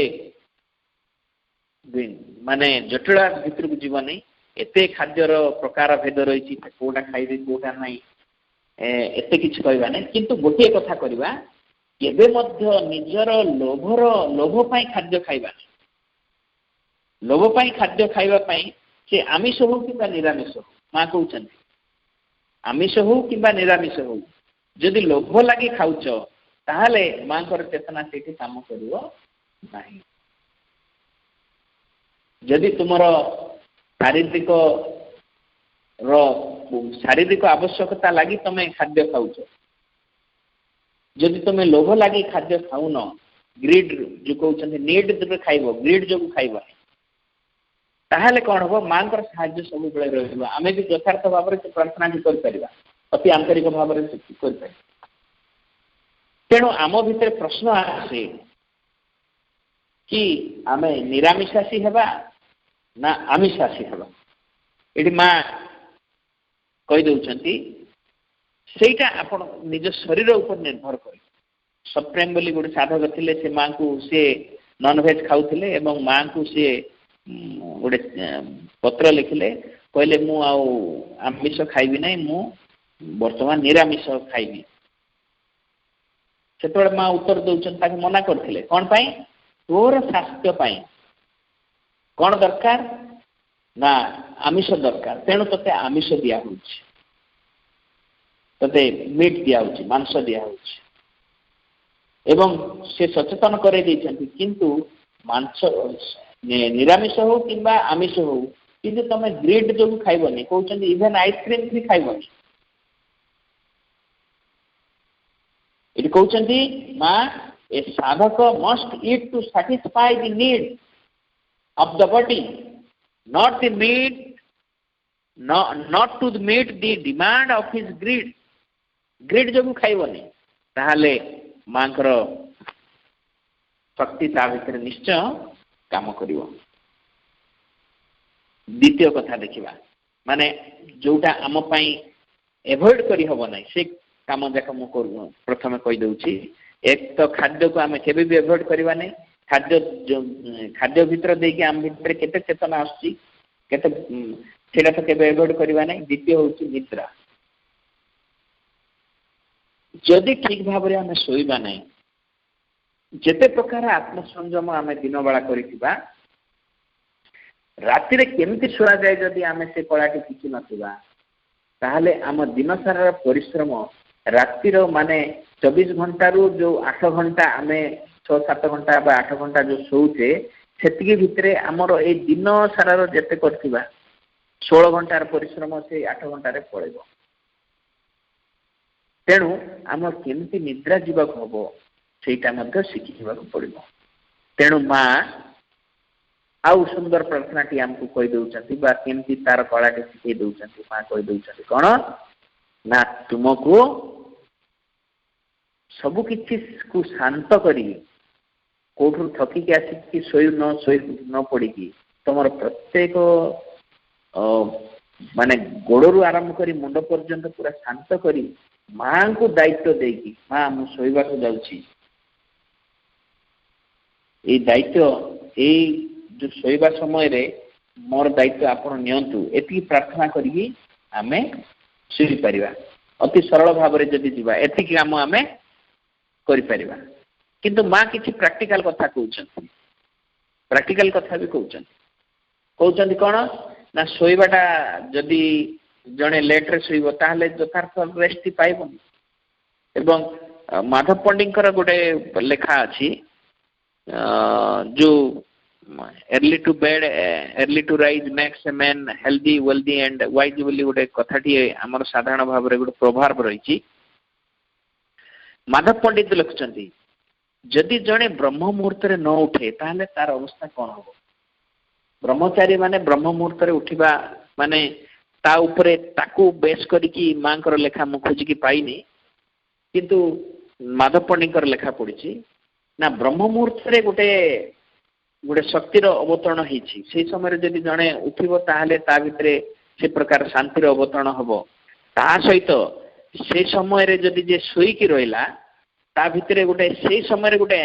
Speaker 2: ମାନେ ଜଟିଳ ଭିତରକୁ ଯିବନି। ଏତେ ଖାଦ୍ୟର ପ୍ରକାର ଭେଦ ରହିଛି, କୋଉଟା ଖାଇବେ କୋଉଟା ନାହିଁ, ଏତେ କିଛି କହିବା ନାହିଁ। କିନ୍ତୁ ଗୋଟିଏ କଥା କରିବା, କେବେ ମଧ୍ୟ ନିଜର ଲୋଭ ପାଇଁ ଖାଦ୍ୟ ଖାଇବା ନାହିଁ। ଲୋଭ ପାଇଁ ଖାଦ୍ୟ ଖାଇବା ପାଇଁ, ସେ ଆମିଷ ହଉ କିମ୍ବା ନିରାମିଷ ହଉ, ମା କହୁଛନ୍ତି आमिष हो कि निरामिष हो जदि लोभ लगी खाऊच ताहले मांकर चेतना से काम करिवो नाही। जदि तुमर शारीरिक आवश्यकता लगी तुम खाद्य खाऊच जदि तुम लोभ लगी खाद्य खाऊन ग्रीड जो कहते नीड खाइब ग्रीड जो खाइब ताहले कौन हम माँ साहाଯ୍य सब बेले रही भी यथार्थ भाव में प्रार्थना भी कर अति आंतरिक भाव में कर। तेणु आम भितर प्रश्न आसे कि आम निरामिषासी हेबा ना आमिषासी हेबा ये माँ कहीदे सेटा आपण निज शरीर ऊपर निर्भर कर। सप्रेम बोली गोटे साधक थे से माँ को सी नॉनवेज खाऊले एवं माँ को सी गोटे पत्र लिखिले कहले मु आमिष खाइबी ना मु वर्तमान निरामिष खाइबी। से माँ उत्तर दौरान मना करते कौन पाई तोर स्वास्थ्य पाई कौन दरकार ना आमिष दरकार तेणु तोते आमिष दिया तोते मीट दिया मांस दिया एवं से सचेतन करे किंतु मांस निरामिष हो कि आमिष हो किंतु तुम ग्रीड जो खाइबनी कहते इवेन आइसक्रीम भी खाइबनी ये कहते माँ a sadhak must eat to satisfy the need of the body not the meet not to meet the demand of his greed greed जो खाइबनी ताहले माँ शक्ति ता भीतर निश्चय काम करिवो। द्वितीय कथा देखिबा माने जोटा आम पई एवॉइड करी हबो नै से काम जाक मु प्रथम कहि दउची। एक तो खाद्य को आम केबे भी एवॉइड करबा नै खाद्य भीतर देकी आम भीतर केते चेतना आछि केते सेटा तो केबे एवॉइड करबा नै। द्वितीय होची निद्रा जदि ठीक भाव में आम शोइबा नै जेते प्रकार आत्मसंयम आम दिन बेला करिथिबा राति रे केमती शुआ जाए जदि आम से कलाटी शिखी नथिबा ताहले आम दिन सारा परिश्रम रातिर माने 24 घंटा रू जो 8 घंटा आम 6-7 घंटा 8 घंटा जो शोचे सेतिके भितरे आमर ए दिन सारा जेते करथिबा 16 घंटार परिश्रम से 8 घंटा रे पड़ेबो। तेणु आम केमती निद्रा जीवाक हबो सेटा मध्य शिखिबा पड़िबो। तेणु माँ आउ सुंदर प्रार्थना टी आमको कहि दउचंती बा केमती तार कलाटी शिखै दउचंती। माँ कहि दउचंती कोन ना तुमको सबु किछि को शांत करी कोठु थकी के आसी कि सोई न पड़ी की तुमर प्रत्येक माने गोड़रू आरंभ करी मुंड पर्यंत पूरा शांत करी माँ को दायित्व देकी माँ मु सोइबा को जाउची ए दायित्व ए जो सोइबा समय रे मोर दायित्व आपण नियंतु एति प्रार्थना करी आमे सोई परिबा। अति सरल भाव रे जदि जीवा एति काम आमे करि परिबा। किंतु माँ किछि प्रैक्टिकल कथा कहउछन प्रैक्टिकल कथा भी कहउछन कोन ना सोइबाटा जदि जड़े लेट रे सोइबो ताहले यथार्थ रेस्ट पाइबनी। एवं माधव पंडित गोटे लेखा अच्छी जो early to bed early to rise makes a man healthy wealthy and wise बोली गोटे कथाटी आमर साधारण भाव में गोटे प्रभाव रही। माधव पंडित लिखुंट जदि जड़े ब्रह्म मुहूर्त न उठे ताहले तार अवस्था कौन हम। ब्रह्मचारी माने ब्रह्म मुहूर्त उठा माने ता उपरे ताकू बेस करिकी माँ लेखा मु खोजिकी पाइनी किंतु माधव पंडित लेखा पड़ी ना ब्रह्म मुहूर्त गोटे गोटे शक्तिर अवतरण होती से समय जदि जड़े उठब ताहले ता भितरे से प्रकार शांतिर अवतरण हम ता सहित से समय जदि जे शोईकी रहिला ता भितरे गोटे से समय गोटे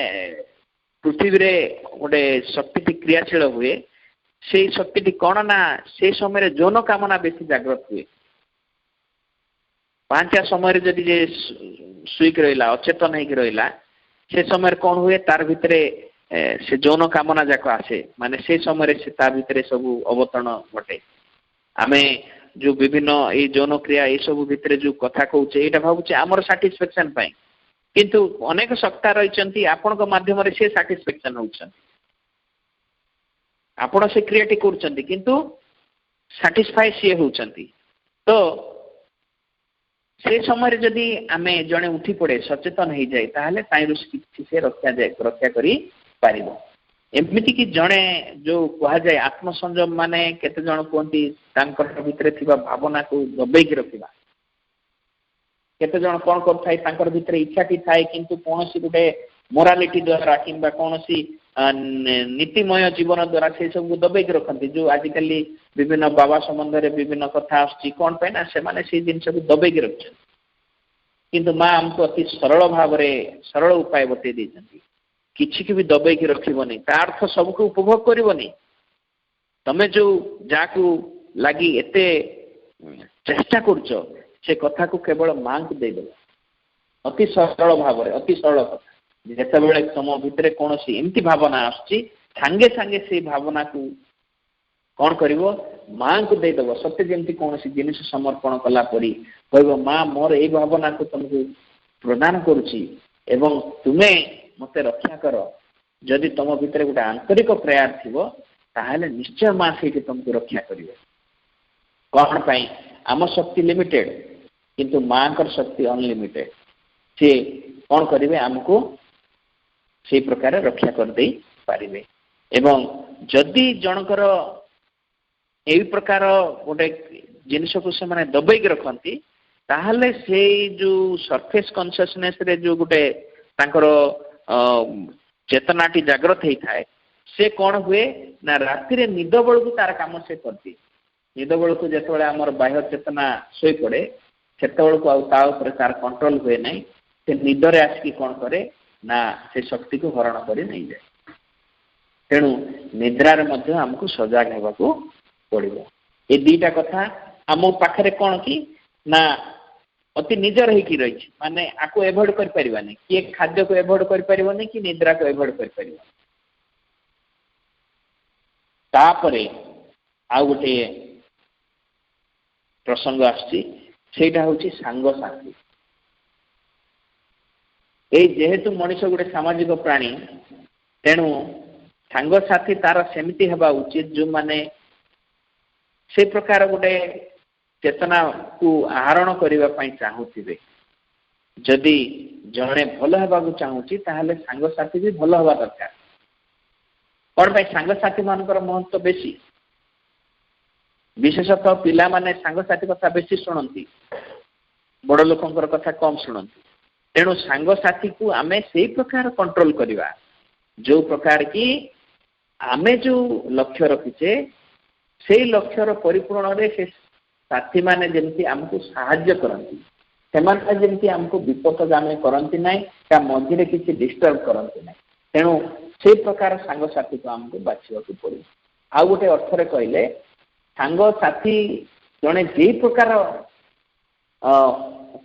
Speaker 2: पृथ्वी रे गोटे शक्ति क्रियाशील हुए से शक्ति कौन ना से समय जौन कामना बेसी जागृत हुए। 5 समय जदि जे शुईक रहा अचेतन होगी रहा से समय कौन हुए तार भितरे से जौन कामना जाक आसे माने से समय से ता भितरे सब अवतरण घटे। आमे जो विभिन्न ये यौन क्रिया ये सब भितर जो कथा कहूचे ये भावुचे आमर साटिस्फैक्शन किंतु अनेक सत्ता रही आपण माध्यम से साटिस्फैक्शन होउछन आपण से क्रियाटी करूछंती किंतु साटिस्फाई सी होउछंती तो से समय जदि आमे जने उठी पड़े सचेतन हो जाए ताहले ताइरु किछि से रक्षा करी पारिबो एमिति कि जने जो कहा जाए आत्मसंयम माने केते जन कहती तांकर भितरे थिबा भावना को दबेई के रखिबा केते जन कोन करथाय तांकर भितरे इच्छाटी थाए किंतु कोनोसी गुटे मोरालिटी द्वारा किंबा कोनोसी नीतिमय जीवन द्वारा से सब को दबेई के रखंती जो आजिकल विभिन्न बाबा संबंध रे विभिन्न कथा आछि कोन पे ना से माने से दिन सब दबेई के रखछन किंतु मां हमको अति सरल भाव रे सरल उपाय बते दैछंती किछि के भी दबेई के रखिबोनी ता अर्थ सब को उपभोग करिवोनी तमे जो जाकू लागी एते चेष्टा करछो से कथा को केवल मां को दे दो अति सरल भाव रे अति सरल कथा जेतेबेले तुम भितर कौन सी एमती भावना आसुची सांगे सांगे से भावना को कौन करिवो मां को दे दबो सत्य जेमती कौन सी जिनिस समर्पण कला परी कहबो मां मोर ए भावना को तुमको प्रदान करूची एवं तुमे मते रक्षा करो जदि तुम भितर गोटे आंतरिक प्रयास थिबो ताहले निश्चय मां से तुमको रक्षा करिवो कौन पाई आम शक्ति लिमिटेड किंतु मां कर शक्ति अनलिमिटेड से कौन करिवे हमको से प्रकार रक्षा कर दे पारिबे एवं जदि जनकर एई प्रकार गोटे जिनिस को से माने दबेई के रखंती ताहले से जो सरफेस कॉन्शियसनेस रे जो गोटे तांकर चेतनाटी जागृत होई थाए से कौन हुए ना राति रे निद बेल को तार काम से करती निद बेल को जेतबेले हमर बाह्य चेतना सोई पड़े सेतबेल को ता ऊपर तार कंट्रोल हुए नहीं से निदरे आसकी कौन करे ना से शक्ति को हरण करी नहीं जाए तेणु निद्रार मध्य हमको सजाग होगा पड़ो ये दीटा कथा आम पाखरे कौन कि ना अति निजर होगी रही माने आपको एभॉइड कर परिबानी किए खाद्य को एभॉइड कर परिबानी कि निद्रा को एभॉइड कर परिबानी तापरे आ गोटे प्रसंग आछि सेटा होछि सांग साथी ए जेहेतु मनुष्य गोटे सामाजिक प्राणी तेणु सांग साथी तार सेमिति हेबा उचित जो माने से प्रकार गोटे चेतना को आहरण करबा पई चाहूथिबे जदि जणे भल हेबा को चाहूची ताहले सांग साथी भी भल हेबा दरकार कोन पई सांग साथी मानकर महत्व बेसी विशेषतः पिला माने सांग साथी कथा बेसी सुनंती बड़ लोकंकर कथा कम सुनंती तेणु सांग साथी को आमे से प्रकार कंट्रोल करवा जो प्रकार की आमे जो लक्ष्य रखीचे से लक्ष्यर परिपूर्ण रे से साथी माने जेमती हमको सहाय्य करंती सेमाने जेमती हमको विपदगामी करंती नाही का मझिरे किसी डिस्टर्ब करंती नाही तेणु से प्रकार सांग साथी को हमको बाछिबा को पड़े आ गोटे अर्थ रे कहले सांग साथी जने जे प्रकार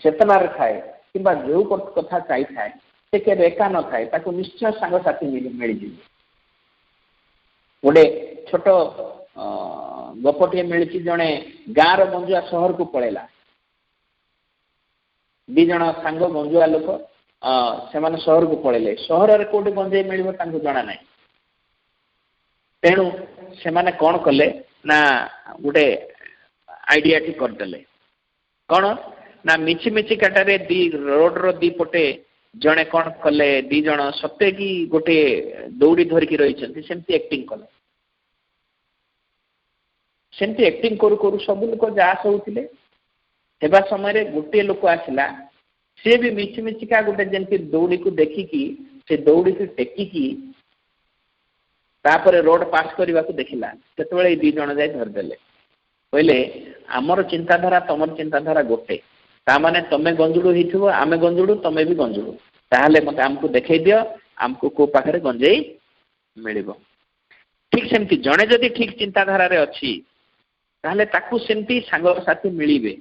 Speaker 2: चेतना रे थाए किंबा जो कथा चाही थाए से के एका न थाए ताको निश्चय सांग साथी मिल जी गोटे छोट गपटे मिली जड़े गाँव गंजुआ सहर को पड़ेला दीज सांग गंजुआ लोक से सहर को पड़ेले सहर में कौटे गंजे मिल जना ना तेणु से कौन कले ना गोटे आइडिया टी करदे कौन ना मिछि मिछि काटारे दी रोड रो दी पटे जड़े कौन कले दी जण सत्य कि गोटे दौड़ी धरिकी रही सेमती एक्टिंग कले सेमती एक्टिंग करू करू सब लोग जास होते हेबा समय गोटे लोक आसला सी भी मिछि मिछिका गोटे जमी दौड़ी को देखिकी से दौड़ी को टेकिकी तापर रोड पास करने को देखला से दी जण जाए धरदेले कहले आमर चिंताधारा तमर चिंताधारा गोटे तामाने तमे गंजुड़ू हो आम गंजुड़ू तमे भी गंजुड़ू ताहले मत आमको देखई दियो आमको को पाखरे गंजेई मिलिबो ठीक सेमती जणे जदि ठीक चिंताधारा रे अछि ताहले ताकू सेमती सांग साथी मिलिबे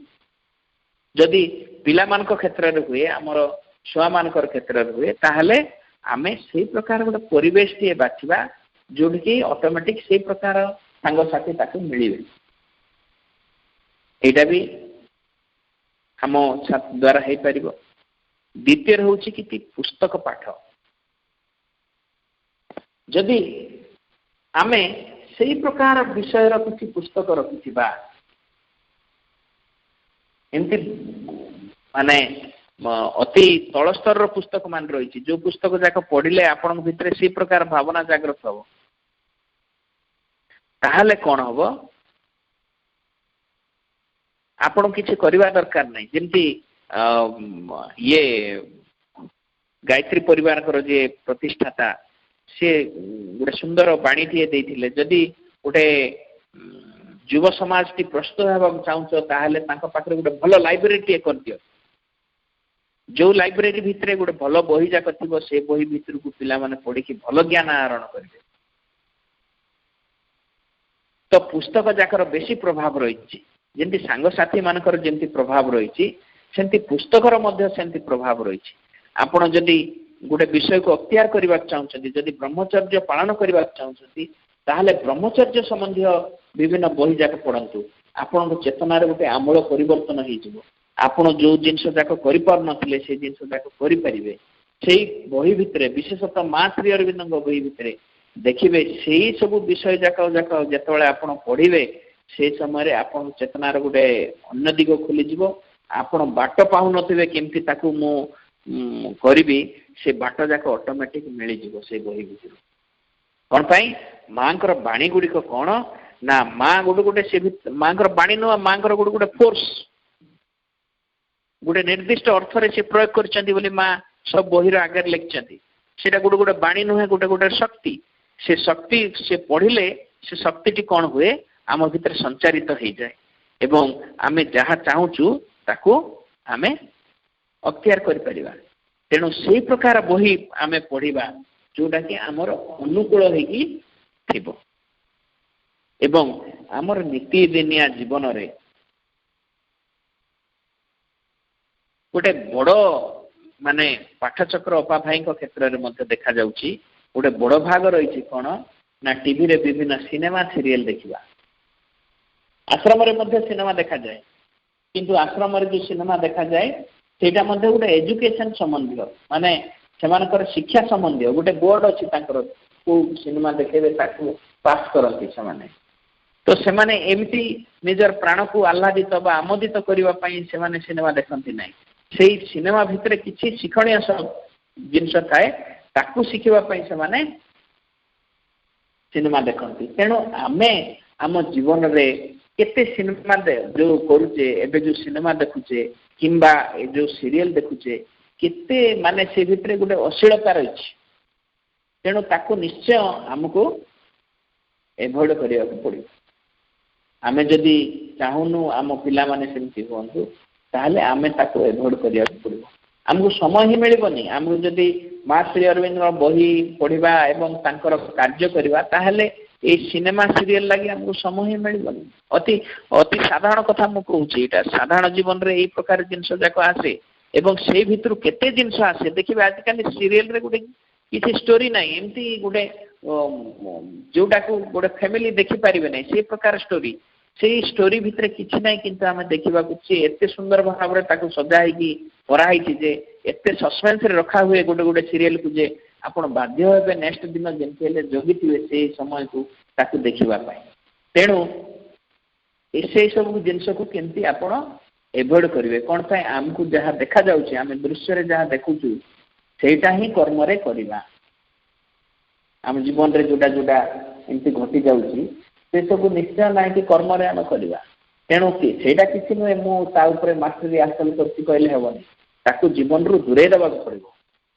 Speaker 2: जदि पिला मानक क्षेत्र रे हुए हमर छुआ मानकर क्षेत्र रे हुए ताहले आमे सेही प्रकार गोटे परिवेश टी बाछिबा जोडकी ऑटोमेटिक सेही प्रकार सांग साथी ताकू मिलिबे एटा भी आम द्वारा हो पार। द्वितीय हूँ कि पुस्तक पाठ जदि आमे से प्रकार विषय किसी पुस्तक रखि एमती माने अति तल स्तर पुस्तक मान रही जो पुस्तक जाक पढ़ले आपण भितर से प्रकार भावना जागृत हम ताहले कौन हम आपण किसी करवा दरकार नहीं। जमती ये गायत्री परिवार जे प्रतिष्ठाता सी गोटे सुंदर बाणीटीए देते जदि गोटे युव समाज टी प्रस्तुत होगा चाहूँ ताहले पाखे गोटे भल लाइब्रेरी कर दियो जो लाइब्रेरी भितर गोटे भल बही जाक थी से बही भितर को पिला माने पढ़ी भल ज्ञान आहरण करेंगे। तो पुस्तक जाकर बेसी प्रभाव रही जमी सांगसाथी मानकर जमी प्रभाव रही सेमती पुस्तकर मध्य सेमती प्रभाव रही। आपण जदि गोटे विषय को अख्तियार करने चाहते जदि ब्रह्मचर्य पालन करने चाहते ताहले ब्रह्मचर्य संबंधी विभिन्न बही जाक पढ़तु आपण चेतनार गोटे आमूल परिवर्तन हो आपण जो जिनस जाक कर पारे से जिनस जाक करें से बही भितर विशेषतः माँ श्री अरविंद बही भितर देखिए से सब विषय जाक जाक जिते आप पढ़े से समय आप चेतनार गोटे अन्य दिग खोलीज आपण बाट पाऊ नथिबे केमती ताकू मो करी से बाट जाक ऑटोमेटिक मिल जीवो से बही भितर कौन पाई माँ बाणी गुड़िक कौन ना माँ गोटे गोटे से माँ बाणी नुआ माँ गोटे गोटे फोर्स गोटे निर्दिष्ट अर्थ से प्रयोग कर माँ सब बहिर आगे लिखिं से गोटे गोटे बाणी नुहे गोटे गोटे शक्ति से पढ़िले से शक्ति कौन हुए आम भीतर संचारित हो जाए एवं आमे जहाँ चाहूँ ताकू आमे अख्तियार कर परिबा। तेणु से प्रकार बही आमे पढ़िबा जोटा कि आमर अनुकूल होगी थिबो एवं आमर नीतिदिनिया जीवन रे गोटे बड़ माने पाठचक्र अपा भाई क्षेत्र में देखा जाउची गोटे बड़ भाग रही कौन ना टीवी रे विभिन्न सिनेमा सीरियल देखा आश्रम रे सिनेमा देखा जाए किंतु आश्रम रे जो सिनेमा देखा जाए सेटा गोटे एजुकेशन संबंधी माने सेमानकर शिक्षा संबंधी गोटे बोर्ड अच्छी को सिनेमा देखेबे ताकू पास करती से तो सेमाने एमती निजर प्राण को आह्लादित बा आमोदित करने से सिनेमा देखती ना से सिनेमा भितर किसी शिक्षणीय जिनस थाए ताकू शिखापी से सिनेमा देखती। तेणु आमे आम जीवन रे केते सिनेमा जो करुचे एबे जो सिनेमा देखुचे किंबा जो सीरियल देखुचे केते माने से भितर गोटे अश्लीलता रही तेणु ताकू निश्चय आमको एभॉइड करने पड़ो। आमे जदि चाहूनु आम पिला माने सेमती हुअन्तु ताहले आमे ताकू एभॉइड करने पड़ो। आमको समय ही मिलबनी आमको जदि माँ श्री अरविंद बही पढ़ा एवं तांकर कार्य करवा ताहले ए सिनेमा सीरियल लगी आमको समय ही मिलबनी। अति अति साधारण कथा मु कहूँ यहाँ साधारण जीवन रे यही प्रकार जिनस जाक आसे एवं से भितर केते जिनस आसे देखिए आजिकल सीरियल रे गोटे किसी स्टोरी ना एमती गोटे जोटा को गोटे फैमिली देखी पारे ना से प्रकार स्टोरी से स्टोरी भितर किसी ना किंतु आम देखा एते सुंदर भाव में सजाई कराई जे एते सस्पेंस रे रखा हुए गोटे गोटे सीरियल को जे आपण बाध्य हे नेक्स्ट दिन जमी जगी थे से समय को ताकू देखा तेणु से सब जिनस को केमती आपण एभॉइड करेंगे कौन पाए आमको जहाँ देखा जाऊँ आम दृश्य जहाँ देखुचु सेटा ही कर्म रे करवा आम जीवन रे जोटा जोटा एमती घटी जाऊँगी से सब निश्चय ना कि कर्म रे आम करवा। तेणु सेटा किसी नुहे मुझे मास्टरी हासिल करती कहले हेबनी ताकू जीवन रू दूरे देवा पड़ो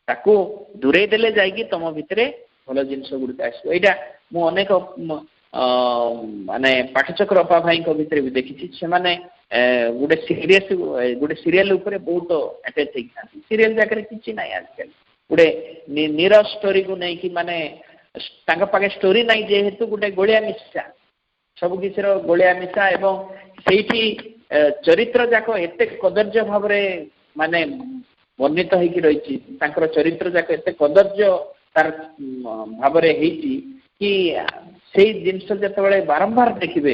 Speaker 2: ताकू दूरे देले जाइए तुम भितर भल जिनस गुड़िक आसो। यहाँ मु अनेक माने पाठचक्र अपा भाई भितर भी देखी से गोटे सीरीयस गोटे सीरियल बहुत अटैच होता सीरियल जगह किसी ना आजकल गोटे नीर स्टोरी को नहीं कि माने पाखे स्टोरी ना जेहेतु गोटे गोलिया मिशा सब किसी गोलिया मिशा एवं से चरित्र जाक एत कदर्य भाव माने वर्णित होगी रही चरित्र जाक एत कदर्य तार भाव कि से जिनस जो बारंबार देखिए